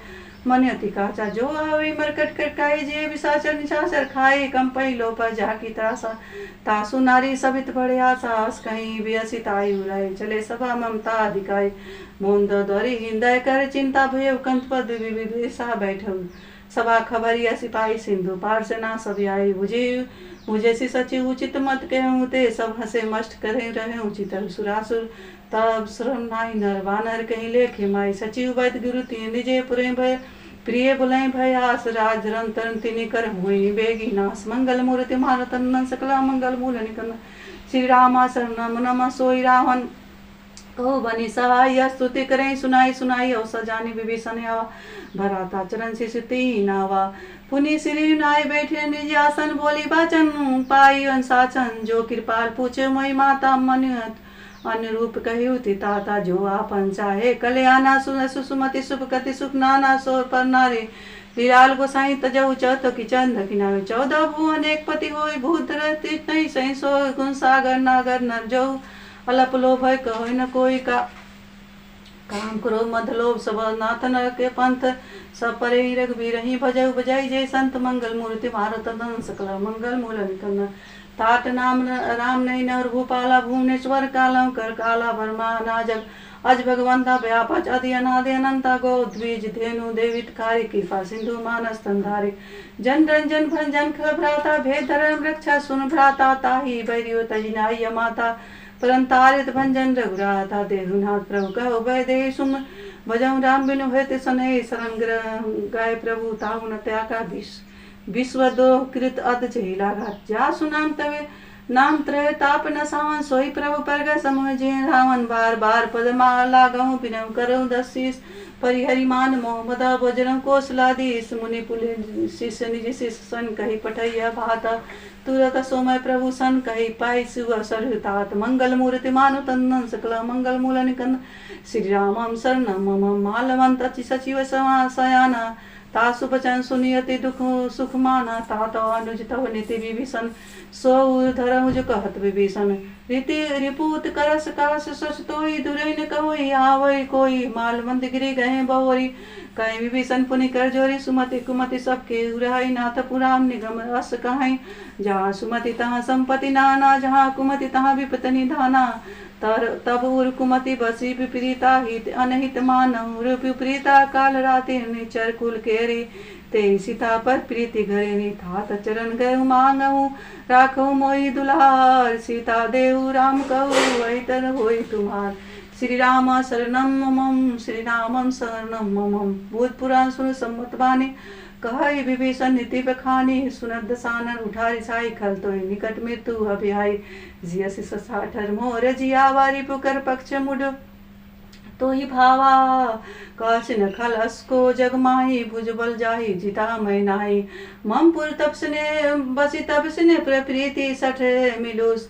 मन अति काचा जो आवे मरकट कटकाई जे विसाचर निशाचर खाए कंपई लोपा जाकी त्रासा तासु नारी सबित बड़े आसास कहीं वियसित आयु उड़ाई चले सभा ममता अधिकाई मोंद द्वारी हिंदय कर चिंता भय कंत पद विविसा बैठऊ सभा खबरिया सिपाही सिंधु पार से ना सब आई मुझे सी सचिव उचित मत कहूँ ते सब हंसे मस्ट करे रहे उचित सुरासुर तब श्रम नाई नर वानर कहीं लेखे माई सचिव वैद गुरु तीन निजे पुरे भय प्रिय बुलाई भयास राज रंतन तिनि कर हुई बेगी नास मंगल मूर्ति मारतन सकला मंगल मूल निकन श्री रामा शरणम नम सोई रावण कहो बनी सहाय स्तुति करें सुनाई अवसर जानी विभीषण आवा भराता चरण से सुती नावा पुनि श्री नाय बैठे निज आसन बोली बाचन पाई अनुशासन जो कृपाल पूछे मई माता मनुत अनुरूप कहु ताता जो आपन चाहे कल्याणा सुसुमति सुपकति सुख नाना सोर पर नारी विराल गोसाई तजऊ चौथ किचन धकिनावे 14 भुवन एक पति होय भूत रतित नहीं सही सो गुण सागर नागर नर जो अलप लोभ है कहो न कोई का काम करो मध लोभ सब नाथन के पंथ सब परे रघुवीर ही भजऊ बजाई जय संत मंगल मूर्ति भारत सकल मंगल मूल निकन तात नाम राम नहीं नर भूपाला भुवनेश्वर कालम कर काला वर्मा नाजग अज भगवंता व्यापच अति अनादि अनंता गो द्विज धेनु देवित कार्य कृपा सिंधु मानस तंधारी जन रंजन भंजन खल भ्राता भेद धर्म रक्षा सुन भ्राता ताही बैरियो तजिनाय माता परंतारित भंजन रघुराता देहुनाथ प्रभु कहो भय दे सुम भजऊ राम बिनु हेते सने शरण गाय प्रभु ताहु न त्यागा विश्व दोह कृत अध झेला घाट जा सुनाम तवे नाम त्रय ताप न सावन सोई प्रभु परग समूह जे रावण बार बार पद माला गहु बिनु करऊ दशीस परिहरि मान मोहम्मद बजरंग कोसलादीस मुनि पुलि शिष्य निज शिष्य सन कही पठैया भाता तुरत सोमय प्रभु सन कही पाई शिव सरतात मंगल मूर्ति मानु तंदन सकल मंगल मूल निकंद श्री रामम शरणम मम मालवंत अति सचिव समासयाना तासु बचन सुनियति दुख सुख माना तात अनुज तव नीति विभीषण सो धरहु जो कहत विभीषण रीति रिपूत करस कास सस तोई दुरई न कहोई आवई कोई मालवंत गिरी गए बहोरी कहीं विभीषण पुनि कर जोरी सुमति कुमति सबके उराई नाथ पुराण निगम रस कहाई जहाँ सुमति तहाँ संपत्ति नाना जहाँ कुमति तहाँ विपत्ति धाना तब उर कुमति बसी विपरीता हित अनहित मानव विपरीता काल राति निचर कुल केरी ते सीता पर प्रीति घरे थात चरण गए मांगऊ राखो मोई दुलार सीता देव राम कहू ऐतर होई तुम्हार श्री राम शरणम मम श्री रामम शरणम मम भूत पुराण सुन सम्मत बानी कहई विभीषण नीति बखानी सुनत दसानन उठारी साई खल तो निकट मृत्यु अभिहाई जियसि ससाठर मोर जिया वारी पुकर पक्ष मुड तो ही भावा काश न खलस को जगमाही भुजबल जाही जिता मैं नाही ममपुर तपसने बसी तपसने प्रप्रीति सठ मिलुस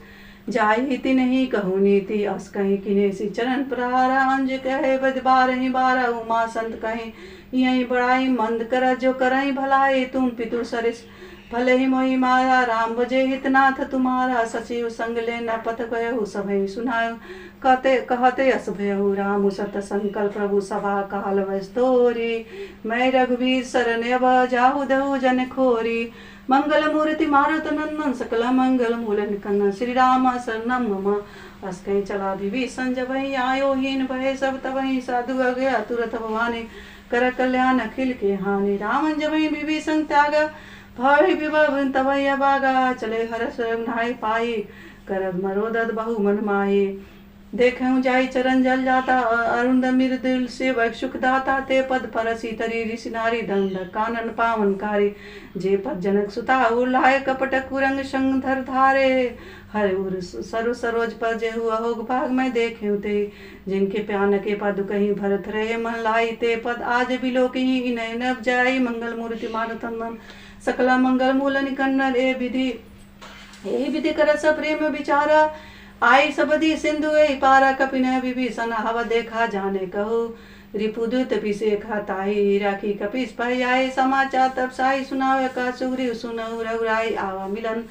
जाही ति नहीं कहूँ नीति अस कहीं किने सी चरण प्रहारा अंज कहे बद बारही बारह उमा संत कहीं यही बड़ाई मंद कर जो करई भलाई तुम पितु सरिस भले ही मोहि माया राम बजे हितनाथ तुम्हारा सचिव संग ले न पथ कहु सभय सुनायो कहते अस भयहु राम सत संकल्प प्रभु सभा काल वस्तोरी मैं रघुवीर शरण अब जाहु दहु जन खोरी मंगल मूर्ति मारुत नंदन सकल मंगल मूल निकंदन श्री राम शरणम मम अस कहीं चला विभीषण जबहि आयो हीन भय सब तबहि साधु अगया तुरत भवानी कर कल्याण अखिल के हानि राम जबहि विभीषण त्याग भय विभव तबहि बागा चले हरस नाहि पाई करद मरोदत बहु मन माही देखऊं जाई चरण जल जाता अरुंद मृदुल सेवक सुख दाता ते पद परसी तरी ऋषि नारी दंड कानन पावनकारी जे पद जनक सुता उलाय कपट कुरंग संग धर धारे हर उर सर्व सरोज पर जेहु अहोग भाग में देखे ते जिनके प्यान के पद कहीं भरत रहे मन लाई ते पद आज बिलो कहीं इन्हें नब जाई मंगल मूर्ति मानतंदन सकला मंगल मूल निकन्नल ए विधि करत स प्रेम विचारा आई सबदी सिंधु ए पारा कपिन विभीषण हवा देखा जाने कहो रिपुदूत पिसे खाताई राखी कपिस पह आए समाचार तब साई सुनावे का सुग्रीव सुनहु रघुराई आवा मिलन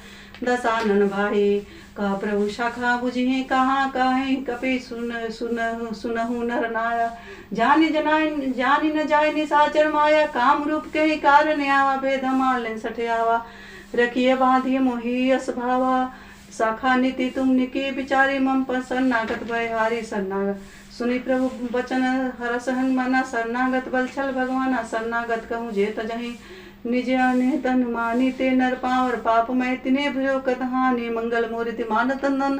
दसानन भाई कहा प्रभु शाखा बुझी कहाँ काहे कपि सुनहु नर नाया जानी न जाय निशाचर माया काम रूप के कारण आवा भेद मालन सठ आवा रखिए बांधिए मोही अस भावा शाखा नीति तुम निकी बिचारी मम पर शरणागत भय हारी शरणागत सुनी प्रभु बचन हर सहन मना शरणागत बल छल भगवाना शरणागत कहूँ जे तजहि निज अने तन मानी ते नर पावर पाप मैं तिने भयो कतहानि मंगल मूर्ति मानतंदन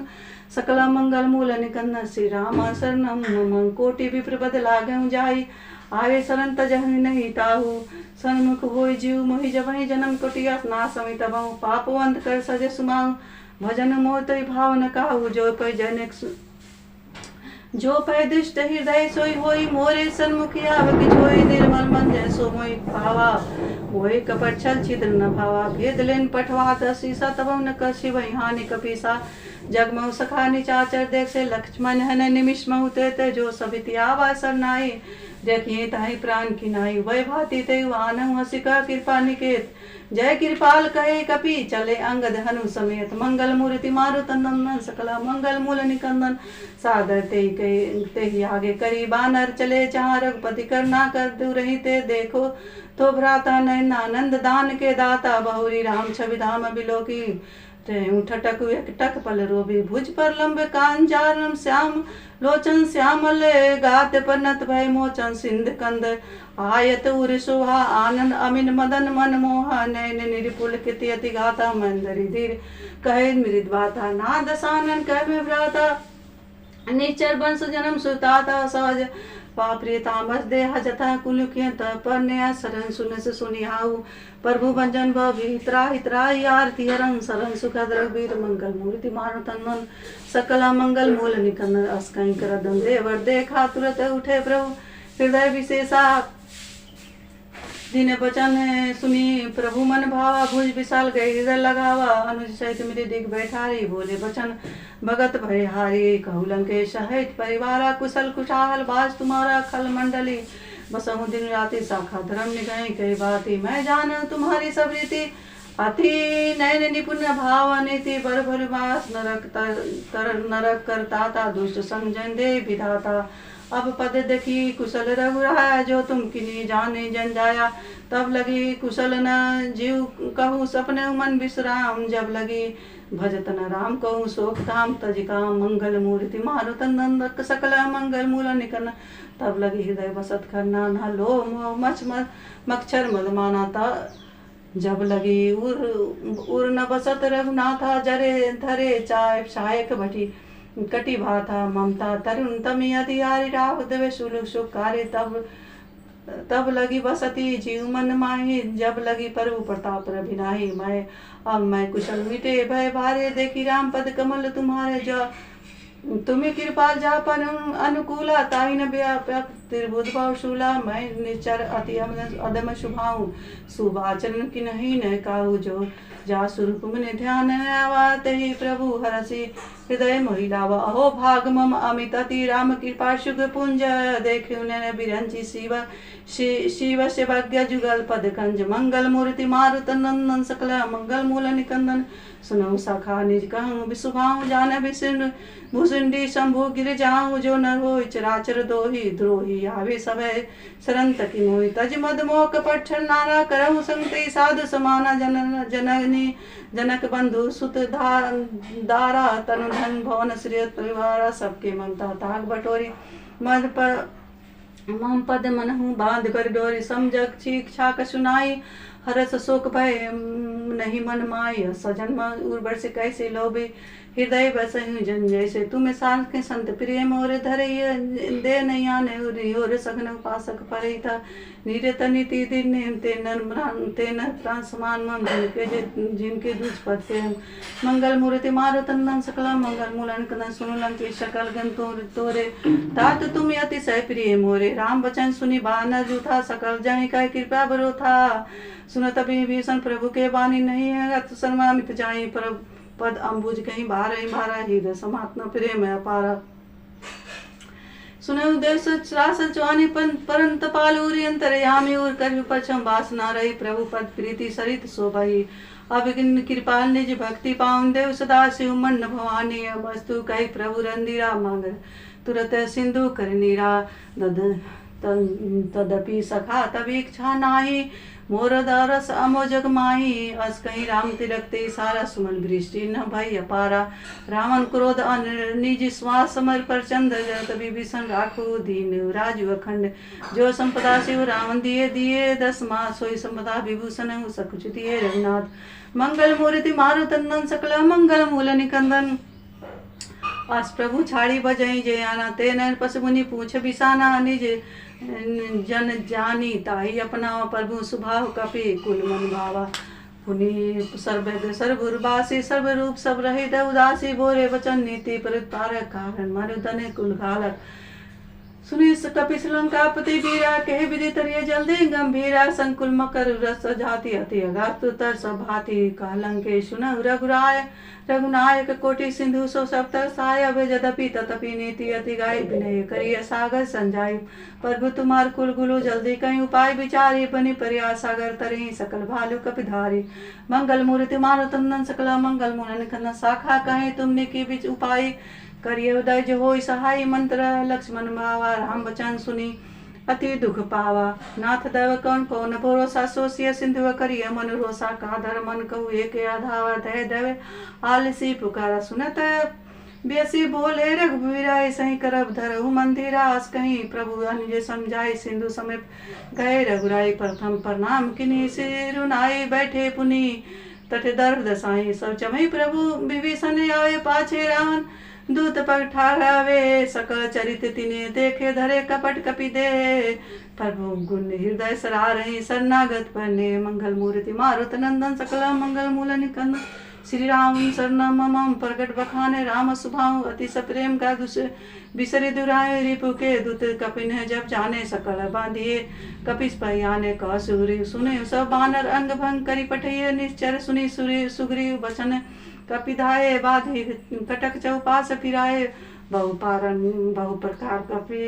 सकला मंगल मूल निकंदन श्री राम शरणम मम कोटि विप्र बद लागहु जाई आवे शरण तजहि नहीं ताहु सन्मुख होय जीव मोहि जबहि जन्म कोटिया नासमि तबहु पापवंत कर सजे सुमाऊ भजन मोतई भावन काहू जो पै दुष्ट हृदय सोई होई मोरे सन्मुखी आवक जोई निर्मल मन जैसो मोई पावा मोहि कपट छल छिद्र न भावा भेद लेन पठवा दसीसा तब न कशी वही हानि कपीसा जगमऊ सखा निचाचर देख से लक्ष्मण हन निमिष महु ते जो सबिति आवा सरनाई देखिए ताहि प्राण की नाई वै भाति ते आनहु हसिका कृपा निकेत जय कृपाल कहे कपि चले अंगद हनु समेत मंगल मूर्ति मारुत नंदन सकला मंगल मूल निकंदन सादर ते आगे करी बानर चले जहाँ रघुपति करना कर दू रही ते देखो तो भ्राता नयन आनंद दान के दाता बहुरी राम छवि धाम बिलोकी ठटक टक पल रोबी भुज पर लंबे कान जारम श्याम लोचन श्यामल गात पर नत भय मोचन सिंध कंद आयत उर शोभा आनंद अमिन मदन मन मोहा नयन निरिपुल किति अति गाता मंदरी धीर कहे मृद बाता नाद सानन कह में भ्राता निचर वंश जन्म सुताता सहज पाप्रिय तामस देह जथा कुलुकियत पर नया शरण सुन सुनिहाऊ प्रभु भंजन हित्रा आरती हरण शरण सुखद रघुवीर मंगल मूर्ति मानो तन्मन सकला मंगल मूल निकंदन अस कहीं कर दम देवर देखा तुरंत उठे प्रभु हृदय विशेषा दिन बचन सुनी प्रभु मन भावा भुज विशाल गए हृदय लगावा अनुज सहित मेरे दिग बैठारी बोले बचन भगत भय हारी कहु लंकेश सहित परिवारा कुशल कुशाल बाज तुम्हारा खल मंडली बसहु दिन राति शाखा धर्म निगही कई बाती मैं जान तुम्हारी सब रीति अति नयन निपुण भाव नीति बर भरवास नरक करता दुष्ट संजन दे विधाता अब पद देखी कुशल रघुराया जो तुम किनी जाने जन जाया तब लगी कुशल न जीव कहूँ सपने मन विश्राम जब लगी भजत न राम कहूँ शोक धाम तजिकाम मंगल मूर्ति मारुत नंदक सकल मंगल मूल निकन तब लगी हृदय बसत करना न लो मच मक्षर मद माना था जब लगी उर न बसत रघुनाथा जरे धरे चाय सहायक भटी कटी भाथा ममता तरुण तमी अधिकारी राव देवे सुलुक सुखारी तब लगी बसती जीव मन माही जब लगी प्रभु प्रताप रभिनाही मैं अब मैं कुशल मिटे भय भारे देखी राम पद कमल तुम्हारे तुम्हें कृपाल जापन अनुकूला ताई न त्रिभुज शूला मैं निचर अति अदम शुभाऊं शुभाचरण की नहीं न काहू जो जा स्वरूप मन ध्यान आवाते ही प्रभु हरसी हृदय मोहिलावा अहो भाग मम अमित अति राम कृपा शुभ पुंज देख्यु न बिरंची शिव से भाग्य जुगल पद कंज मंगल मूर्ति मारुत नंदन सकल मंगल मूल निकंदन सुनऊ सखा निज कहूँ विशुभाऊँ जान विष्णु भूषुंडी शंभु गिर जाऊँ जो न हो चराचर दोही द्रोही आवे सभय सरंत की मोहि तज मद मोह कपट नारा करहु संगति साधु समाना जननी जनक बंधु सुत दारा तनु धन भवन श्री परिवार सबके ममता ताग बटोरी मद पर मम पद मनहु बांध कर डोरी समझक छीक छाक सुनाई हरस शोक भय नहीं मन माय सजन उर्वर से कैसे लोभे हृदय बसहु जन जैसे तुम साल के संत प्रिय मोर धरे दे नैया ने और सघन उपासक परिता निरत नीति दिन तेन प्राण समान मन जिनके दूज पद के मंगल मूर्ति मारो तंदन सकल मंगल मूलन कदन सुनुलन के सकल गण तोरे तात तुम अतिशय प्रिय मोरे राम वचन सुनी बानर जूथा सकल जन का कृपा बरो था सुनत भीषण प्रभु के वाणी नहीं है शर्मामित जाए प्रभु पद अम्बुज कहीं बारह हृदय समात्म प्रेम अपारा सुने उदेश त्रासल चौहानी परंत पालूरी अंतरयामी और कर विपक्षम वासना रही प्रभु पद प्रीति सरित शोभई अभिघ्न कृपाल निज भक्ति पाउन देव सदा शिव मन भवानी वस्तु कही प्रभु रंदिरा मांग तुरत सिंधु कर नीरा तदपि सखा तवीक्षा नाही मोर दरस अमोजग माही अस कहीं राम तिलकते सारा सुमन वृष्टि न भई अपारा रावण क्रोध निज श्वास समर पर चंद्र जत विभीषण राखो दीन राजु अखंड जो संपदा शिव रावण दिए 10 मास सोई संपदा विभूषण सकुच दिए रघुनाथ मंगल मूर्ति मारुतंदन सकल मंगल मूल निकंदन आस प्रभु छाड़ी बजई जय आना ते नर पशुमुनि पूछ बिसाना निज जन जानी ताही अपना प्रभु सुभाव कपि कुल मन भावा पुनि सर्वद सर्वुर्वासी सर्वरूप सब रहित उदासी बोरे वचन नीति परितारक कारण मरुदन कुल घालक सुनी कपि श्रीलंकापति वीरा कहे विदितरिय जल्दी गंभीरा संकुल मकर रस जाति अति अगातु तर सभाति कहलंके सुन रघुनायक कोटि सिंधु सो सप्त साय यद्यपि तथपि नीति अति गाय विनय करिय सागर संजाय प्रभु तुम्हार कुल गुरु जल्दी कहीं उपाय विचारी बनी परिया सागर तरही सकल भालु कपिधारी मंगल मूर्ति मारुतंदन सकल मंगल मूल निकंदन शाखा कहे तुमने की बीच उपाय करिय उदय जो हो सहाय मंत्र लक्ष्मण भावा राम वचन सुनी अति दुख पावा नाथ देव कौन भरोसा सोसिय सिंधु करिय मन रोसा काधर मन कहु एक आधावा दय देव आलसी पुकारा सुनत बेसी बोले रघुवीरा सही करब धरहु मंदिरा आस कहीं प्रभु अनुज समझाए सिंधु समेत गए रघुराई प्रथम प्रणाम किनी सिरुनाई बैठे पुनि तट दर्भ दसाई सब चमई प्रभु विभीषण आए पाछे रावण दूत पर ठारावे सकल चरित तिने देखे धरे कपट कपि दे प्रभु गुण हृदय सरा रही शरणागत पन्ने मंगल मूर्ति मारुत नंदन सकल मंगल मूल निकंदन श्री राम शरणम मम प्रगट बखाने राम सुभाव अति सप्रेम का बिसरे दुराए रिपु के दूत कपिन जब जाने सकल बांधिए कपिस पयाने का सूर्य सुने सब बानर अंग भंग करी पठिए निश्चर सुनी सुग्रीव वचन कपिधाये बाधे कटक चौपास फिराए बहु प्रकार कपि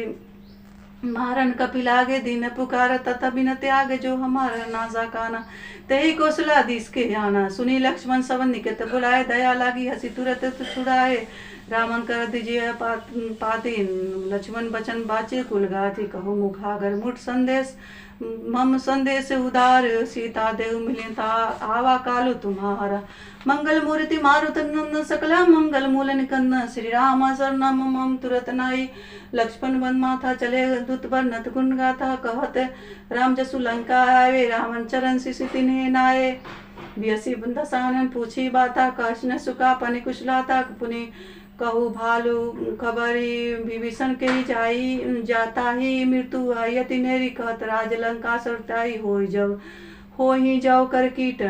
मारन कपि लागे दिन पुकार तथा बिन त्याग जो हमारा नाजा काना तेहि कौशला दिस के आना सुनी लक्ष्मण सवन निकट बुलाए दया लागी हसी तुरत छुड़ाए रामन कर दीजिए पाती लक्ष्मण बचन बाचे कुल गाथी कहो मुखागर मुठ संदेश मम संदेश उदार सीता देव मिलिता आवा कालु तुम्हारा मंगल मूर्ति मारुत नंदन सकल मंगल मूल निकंदन श्री राम शरणम मम तुरत नाई लक्ष्मण बन माथा चले दूत वर्णत गुण गाथा कहत राम जसु लंका आवे रावण चरण शिशि नाये बियसी दसानन पूछी बाता कृष्ण सुका पनि कुशलाता पुनि कहु भालू खबरी विभीषण के जाई जाता ही मृत्यु यति नेरी कहत राज लंका सरताई हो ही जाओ कर कीट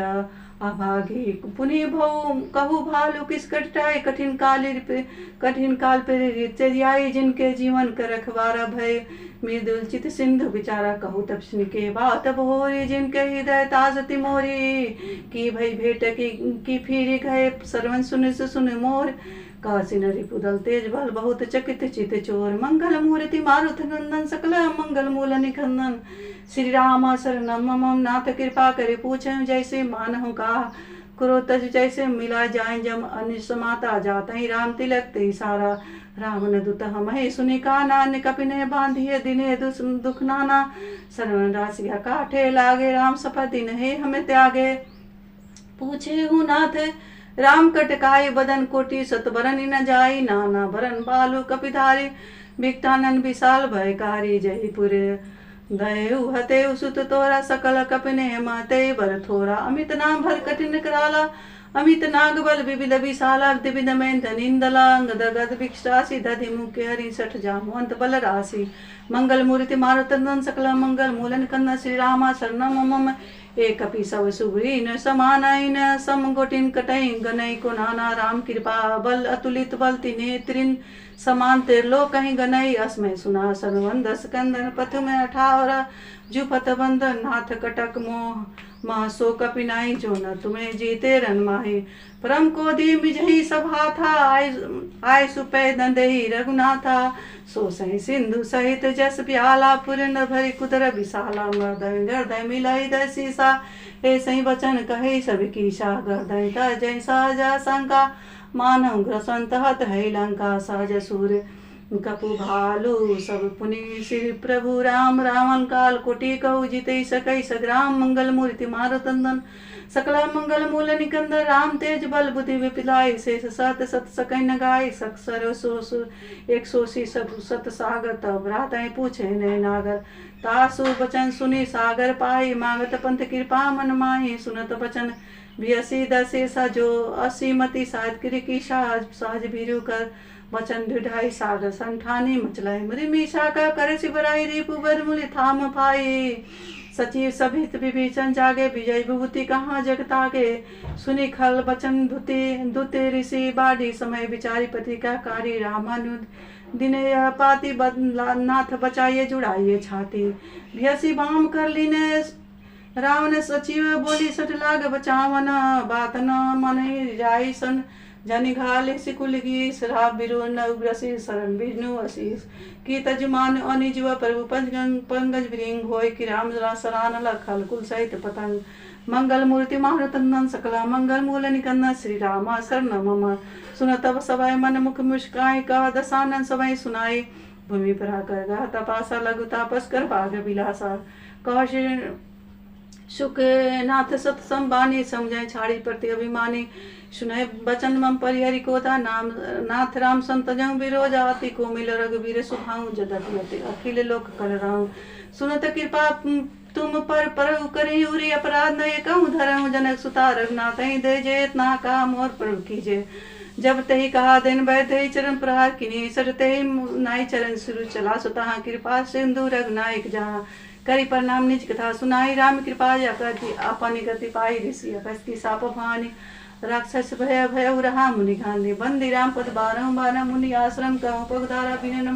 अभागे पुनि भव कहु भालू किस कटाए कठिन काल पे चरियाई जिनके जीवन कर रखवारा भय मृदुल चित सिंधु बिचारा कहू तपस्नी के बात भोरी जिनके हृदय ताजति मोरी की भई भेट की फिर गए सरवन सुन मोर काशी नरी पुदल तेज बल बहुत चकित चित चोर मंगल मूर्ति मारुत नंदन सकल मंगल मूल निखंदन श्री राम शरणम मम नाथ कृपा करे पूछे जैसे मानहु का करो तज जैसे मिला जाए जम अनिसमाता जाता ही राम तिलक ते सारा रावण दुत हम सुनि काना कपिने बांधिए दिने दुख नाना सरवन राशिया काठे लागे राम सफा दिन है हमें त्यागे पूछे हूँ नाथ राम कटकाई बदन कोटि सतबरन न जाई नाना बरन बालू कपिधारी भिक्तानन विशाल भयकारी जयपुर दयु हते सुत तोरा सकल कपिने महते बर थोरा अमित नाम भर कठिन कराला अमित नाग बल विविध विशाला दिविध में धनिंदला गद गद भिक्षासी दधि मुख्य हरि सठ जामवंत बल राशि मंगल मूर्ति मारुतंदन सकल मंगल मूलन कन्ना श्री रामा शरणम मम एक कपि सब सुग्री न समानय न सम गोटिन कटई गनई को नाना राम कृपा बल अतुलित बल तिने त्रिन समान त्रिलोक कहीं गनई अस्मय सुना सनवंद स्कंदन पथ में 18 जुपत बंदन नाथ कटक मोह महासो कपिनाई जो न तुम्हें जीते रन माही परम को दी मिजही सभा था आय सुपै दंदही रघुनाथा सो सही सिंधु सहित जस प्याला पुरन भरी कुदर विशाला मर्दय गर्दय मिलाई दसीसा हे सही वचन कहे सब कीशा गर्दय ता जैसा जा शंका मानव ग्रसंत हत है लंका सहज सूर्य कपु भालू सब पुनि श्री प्रभु राम रावण काल कोटि कहु जिते सकई सग्राम मंगल मूर्ति मारुतंदन सकला मंगल मूल निकंदन राम तेज बल बुद्धि विपिलाई शेष सत सत सकई न गाय सक्षर सो 180 सब सत सागर तब रात पूछे ने नागर तासु बचन सुनी सागर पाई मांगत पंथ कृपा मन माही सुनत बचन बियसी दसे सजो असीमति साध की साज भीरु कर वचन ढिढ़ाई सागर संठानी मचलाई मृमी शाखा करे शिवराई रिपु बरमुली थाम पाई सचिव सभित विभीषण जागे विजय विभूति कहाँ जगतागे सुनी खल बचन दुते ऋषि बाड़ी समय विचारी पति का कारी रामानु दिने पाति नाथ बचाइए जुड़ाइए छाती भियसी बाम कर लीने रावण सचिव बोली सट लाग बचावन बात न मन जाई सन जनि घाले सिकुलगी श्राप बिरुन उग्रसी शरण विष्णु अशीष की तजमान अनिजव प्रभु पंकज भृंग होय कि राम सरान लखल कुल सहित पतंग मंगल मूर्ति मारुतंदन सकला मंगल मूल निकंदन श्री रामा शरण मम सुन तब सभय मन मुख मुस्काय का दशानन सभय सुनाई भूमि पर आकर गा तपासा लघु तापस कर भाग विलासा कौश सुख नाथ सत संबानी समझे छाड़ी प्रति अभिमानी सुनय बचन मम परिहरि कोता नाम नाथ राम संत जंग विरोजाति को मिल रघुवीर सुभाऊ जदति अखिल लोक कर राम सुनत कृपा तुम पर करी उरी अपराध न कहूँ धरहु जनक सुता रघुनाथ दे जेत ना का मोर प्रभु कीजे जब तही कहा दिन बैठ चरण प्रहार किनी सरते नाई चरण शुरू चला सुता कृपा सिंधु रघुनायक जहाँ करी प्रणाम निज कथा सुनाई राम कृपा अपनी गति पाई ऋषि अगस्ती साप भानी राक्षस भय रहा मुनि गांधी बंदी राम पद 12 मुनि आश्रम कहूँ पगधारा बिन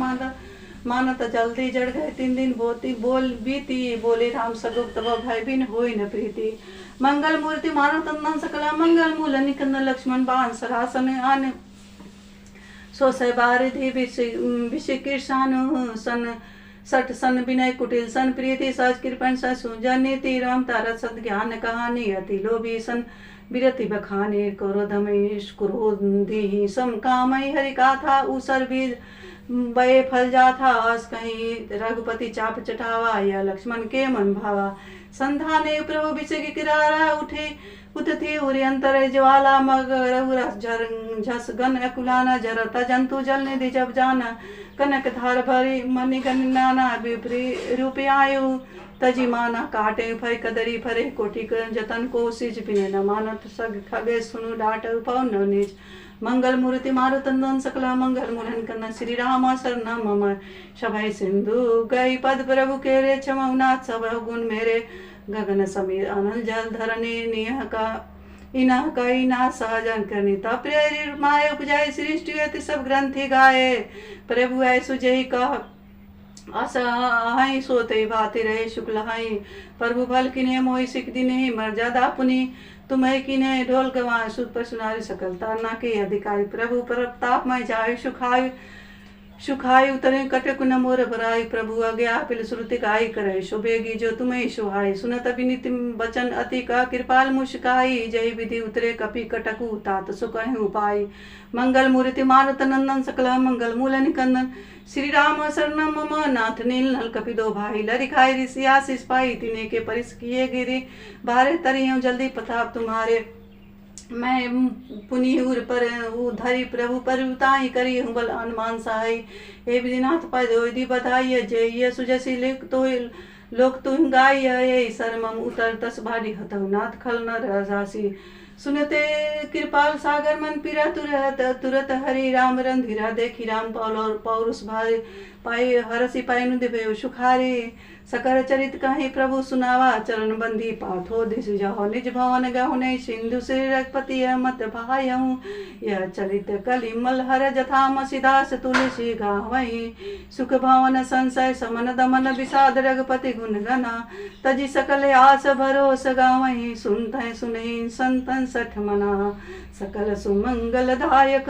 मानत जल्दी जड़ गए 3 दिन बोल बीती बोले राम सगुप्त भय बिन होई न प्रीति मंगल मूर्ति मारुतंदन सकला मंगल मूल निकंदन लक्ष्मण बाण सरासन आन सो बारिधि विषिकीर्षानु सन सठ सन विनय कुटिल सन प्रीति सहज कृपण सुजन तीरम तारत सद ज्ञान कहानी अति लोभी सन विरति बखाने क्रोधमेश क्रोधी सम कामय हरि गाथा उसर बीज बये फल जाथा आस कहीं रघुपति चाप चटावा या लक्ष्मण के मन भावा संधाने प्रभु विषय किरारा उठे उठती उरी अंतर ज्वाला मग रघुरस झस गन अकुलाना जरता जंतु जल निधि जब जाना कनक धार भरी मणि गण नाना विपरी रूपयायु तजी माना काटे फय कदरी फरे कोटि जतन को सिज बिने न मानत सग खगे सुनु डाट पवन निज मंगल मूर्ति मारुतंदन सकला मंगल मुरहन कन्ना श्री राम शरण मम सभय सिंधु गई पद प्रभु के रे क्षमनाथ सब गुण मेरे गगन समीर अनल जल धरने नियह का इना कई ना सहजन करनी तब प्रेरित माय उपजाए सृष्टि अति सब ग्रंथि गाए। प्रभु ऐसु जय कह असहाय सोते भाते रहे शुक्ल हाई। प्रभु भल किने मोहि सिख दिने मर्यादा पुनि तुम्हें किने ढोल गवाए सुत पर सुनारी सकलता ना के अधिकारी। प्रभु प्रताप में जाय सुखाई उतरे कटक न मोर भराई। प्रभु आज्ञा पिल श्रुति गाई करे शोभेगी जो तुम्हें सुहाई। सुनत विनित बचन अति का कृपाल मुस्काई। जय विधि उतरे कपि कटकु तात सुख उपाय। मंगल मूर्ति मारुत नंदन सकल मंगल मूल निकंदन। श्री राम शरणम मम नाथ नील नल कपिदो भाई। लरि खाई ऋषि आशीष पाई तिने के परिस किए गिरी। बारे तरी जल्दी प्रताप तुम्हारे। मैं पुनिहुर पर धरी प्रभु पर उताई करी हूँ बल अनुमान सहाय। हे विधिनाथ पद बधाई जय सुजसी लिख तो लोक तुम गाय। ये शर्मम उतर तस भारी हतौ नाथ खल न रजासी। सुनते कृपाल सागर मन पीरा तुरत हरि राम रंधिरा। देखी राम पौरुष भारे पाए हरसी पायनु दिव्य सुखारे। सकल चरित कहीं प्रभु सुनावा चरण बंदी पाथो दिश जाहो। निज भवन गहुने सिंधु श्री रघुपति मत भायऊ। यह चरित कलिमल हर जथा मसीदास तुलसी गावही। सुख भवन संशय समन दमन विषाद रघुपति गुण गना। तजी सकल आस भरोस गावही। सुनते सुनहि संतन सठ मना। सकल सुमंगल दायक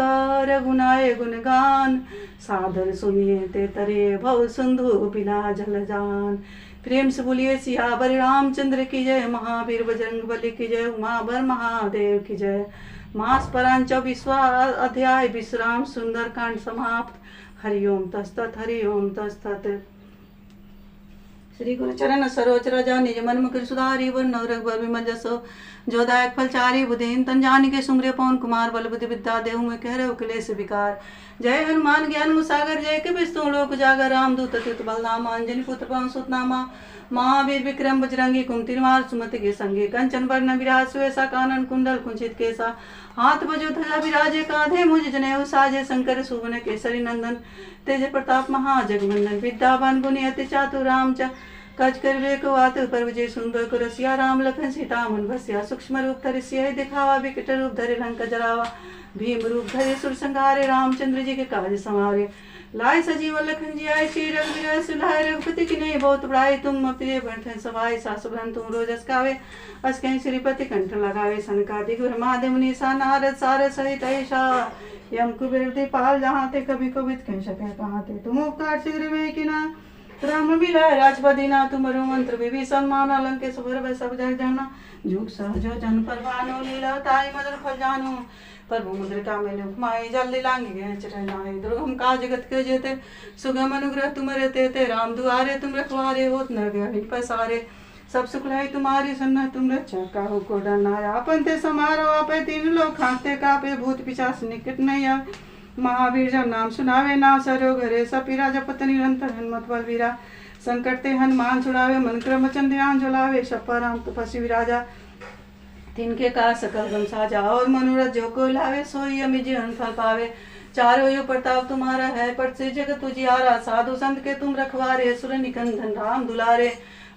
रघुनाय गुणगान। सादर सुनिए ते तरे भव सिंधु बिना जल जान। प्रेम से बोलिए सियावर रामचंद्र की जय। महावीर बजरंग बली की जय। उमावर महादेव की जय। मास परांच 20वां अध्याय विश्राम सुंदर कांड समाप्त। हरिओम तस्तत हरिओम तस्तत। श्री गुरु चरण सरोज रजा निज मन मुकुर सुधारी वर्ण रघुबर विमल जसो। जोदायक फलचारी बुधिन तन जानिके सुमरे पवन कुमार बल बुद्धि विद्या देहु में कह रहे क्लेश विकार। जय हनुमान ज्ञान मुसागर जय के विष्णु लोक जागर। रामदूत अतुलित बलधामा अंजनी पुत्र पवन सुत नामा। महावीर विक्रम बजरंगी कुमति निवार सुमति के संगे। कंचन वर्ण विराज सुवेसा कानन कुंडल कुंचित केसा। हाथ बजो ध्वजा विराजे कांधे मुझ जनेऊ साजे। शंकर सुवन केसरी नंदन तेज प्रताप महाजगवंदन। विद्यावान गुणी अति चातुर राम कच कर वेको आत पर विजय सुंदर को रसिया। राम लखन सीता मन बसिया। सूक्ष्म रूप धरि सिय दिखावा। विकट रूप धरि लंक जरावा। भीम रूप धरि सुर संहारे। रामचंद्र जी के काज संवारे। लाए सजीव लखन जी आए। श्री रघुवीर सुलाए। रघुपति की नहीं बहुत बड़ाई। तुम प्रिय भरत सवाई। सासु बहन तुम रोज अस्कावे। अस्कहि श्रीपति कंठ लगावे। सनकादिक ब्रह्मादि मुनि सा नारद सारद सहित ऐसा। यम कुबेर दिपाल जहाँ ते कभी कवित कह सके कहाँ ते। तुम उपकार शीघ्र में किना। राम मिलाए राजपदी ना तुमरो मंत्र विभीषण माना। लंकेश भर सब जग जाना। जुग सहजो जन पर भानो। लीला ताई मधुर फल जानो। प्रभु मुद्रिका में माई जल्दी लांगी गए चरनाए। दुर्गम का जगत के जेते सुगम अनुग्रह तुम रहते ते। राम दुआरे तुम रखवारे होत न गए पसारे। सब सुख लाई तुम्हारी सन्ना तुम रक्षा काहू को डरना। आपन ते समारो आपे तीन लोग खाते कापे। भूत पिशाच निकट नहीं आवे। महावीर जब नाम सुनावे ना सरो घरे। सपीरा जपत निरंतर हनुमत बलवीरा। संकट ते हनुमान छुड़ावे। मन क्रम वचन ध्यान झुलावे। सपा राम तपस्वी विराजा। तिनके का सकल गम साजा। और मनोरथ जो कोई लावे सोई अमित जीवन फल पावे। चारों यो प्रताप तुम्हारा है पट से जगत उजियारा। साधु संत के तुम रखवारे। सुर निकंदन राम दुलारे।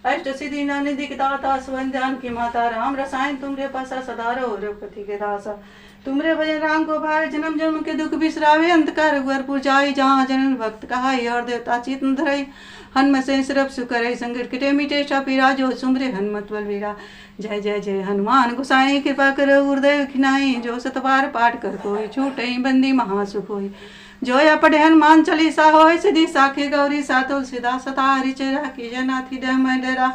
अष्ट सिद्धि निधि दाता सुवन ध्यान की माता। राम रसायन तुमरे पासा सदा रहो रघुपति के दासा। तुमरे भजन राम को भावे। जन्म जन्म के दुख बिसरावे। अंत का रघुवर जाई। जहाँ जनन भक्त कहाई। और देवता चित धरई। हनुमत से सिरप सुकरई। संकट किटे मिटे शापीरा। जो सुमरे हनुमत बलवीरा। जय जय जय हनुमान गोसाई। कृपा करो गुरुदेव खिनाई। जो सत बार पाठ कर कोई। छूटई बंदी महासुख होई। जो या पढ़े हनुमान चालीसा होय। सिद्धि साखी गौरी सा तुलसीदास सता हरिच राखी। जय नाथी दय मैं डरा।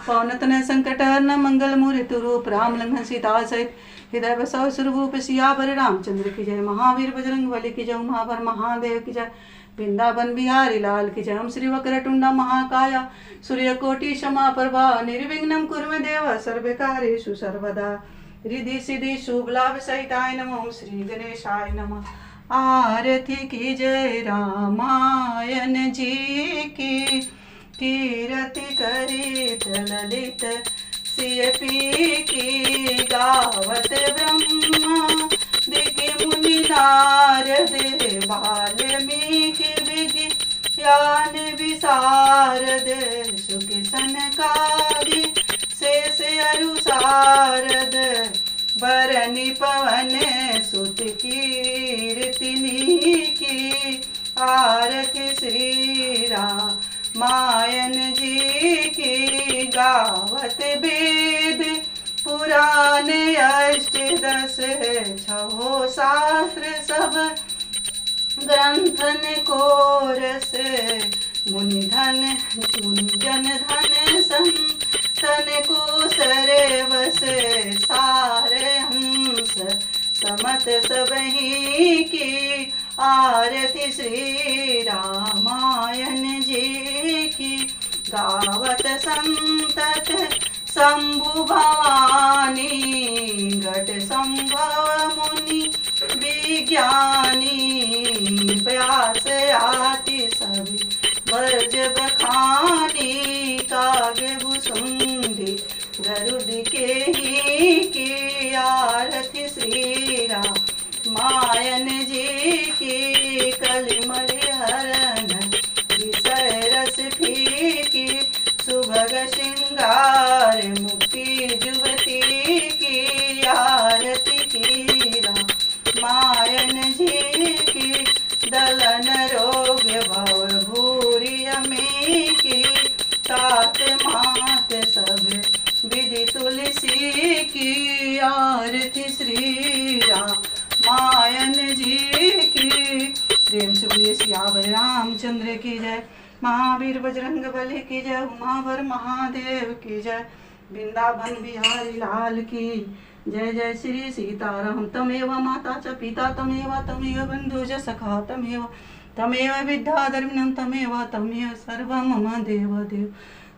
पवन तनय संकट हरन। मंगल मूर्ति रूप राम लखन सीता सहित। हृदय बसव स्वरूप सियावर रामचंद्र की जय। महावीर बजरंग बली की जय। उमावर महादेव की जय। वृंदावन बिहारी लाल की जय। हम श्री वक्रतुंड महाकाया। सूर्य कोटि क्षमा प्रभा। निर्विघ्नं कुरु मे देव सर्वकार्येषु सर्वदा। रिद्धि सिद्धि शुभ लाभ सहिताय नमः। ओम श्री गणेशाय नमः। आरती की जय रामायण जी की। कीर्ति करित ललित सिय पी की। गावत ब्रह्मा दिखि मुनि नारद। वाल्मीकि विज्ञान विशारद। सुख सनकादि शेष अरु सारद। बरनी पवन सुत कीर्तिनी की आरती श्री रामायण जी की। गावत वेद पुराण अष्टदश छहो शास्त्र सब ग्रंथन को रस। मुनि जन धन संतन को सरवस। सारे हंस समत सबही की आरती श्री रामायण जी की। गावत संतत शंभु भवानी घट संभव मुनि विज्ञानी। व्यास आति सभी वर्ज बखानी कागे भुसुंडी गरुड़ के ही की आरती श्री रामायण जी की। कलिमल हरण विषय रस फीकी सुभग श्रृंगार मुक्ति जुवती की आरती की रामायण जी की। दलन रोग भव भूरि अमी की तात मात सब विधि तुलसी की आरती श्री रामायण जी की। प्रेम से बोलिए सियावर रामचंद्र की जय। महावीर बजरंग बली की जय। उमावर महादेव की जय। वृंदावन बिहारी लाल की जय। जय श्री सीताराम। तमेव माता च पिता तमेव बंधु च सखा तमेव विद्याधर्मिणं तमेव सर्वं मम देवदेव।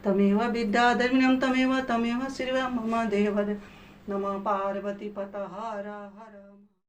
तमेव विद्याधर्मिणं तमेव सर्वं मम देवदेव। नमः पार्वती पतः हर हर।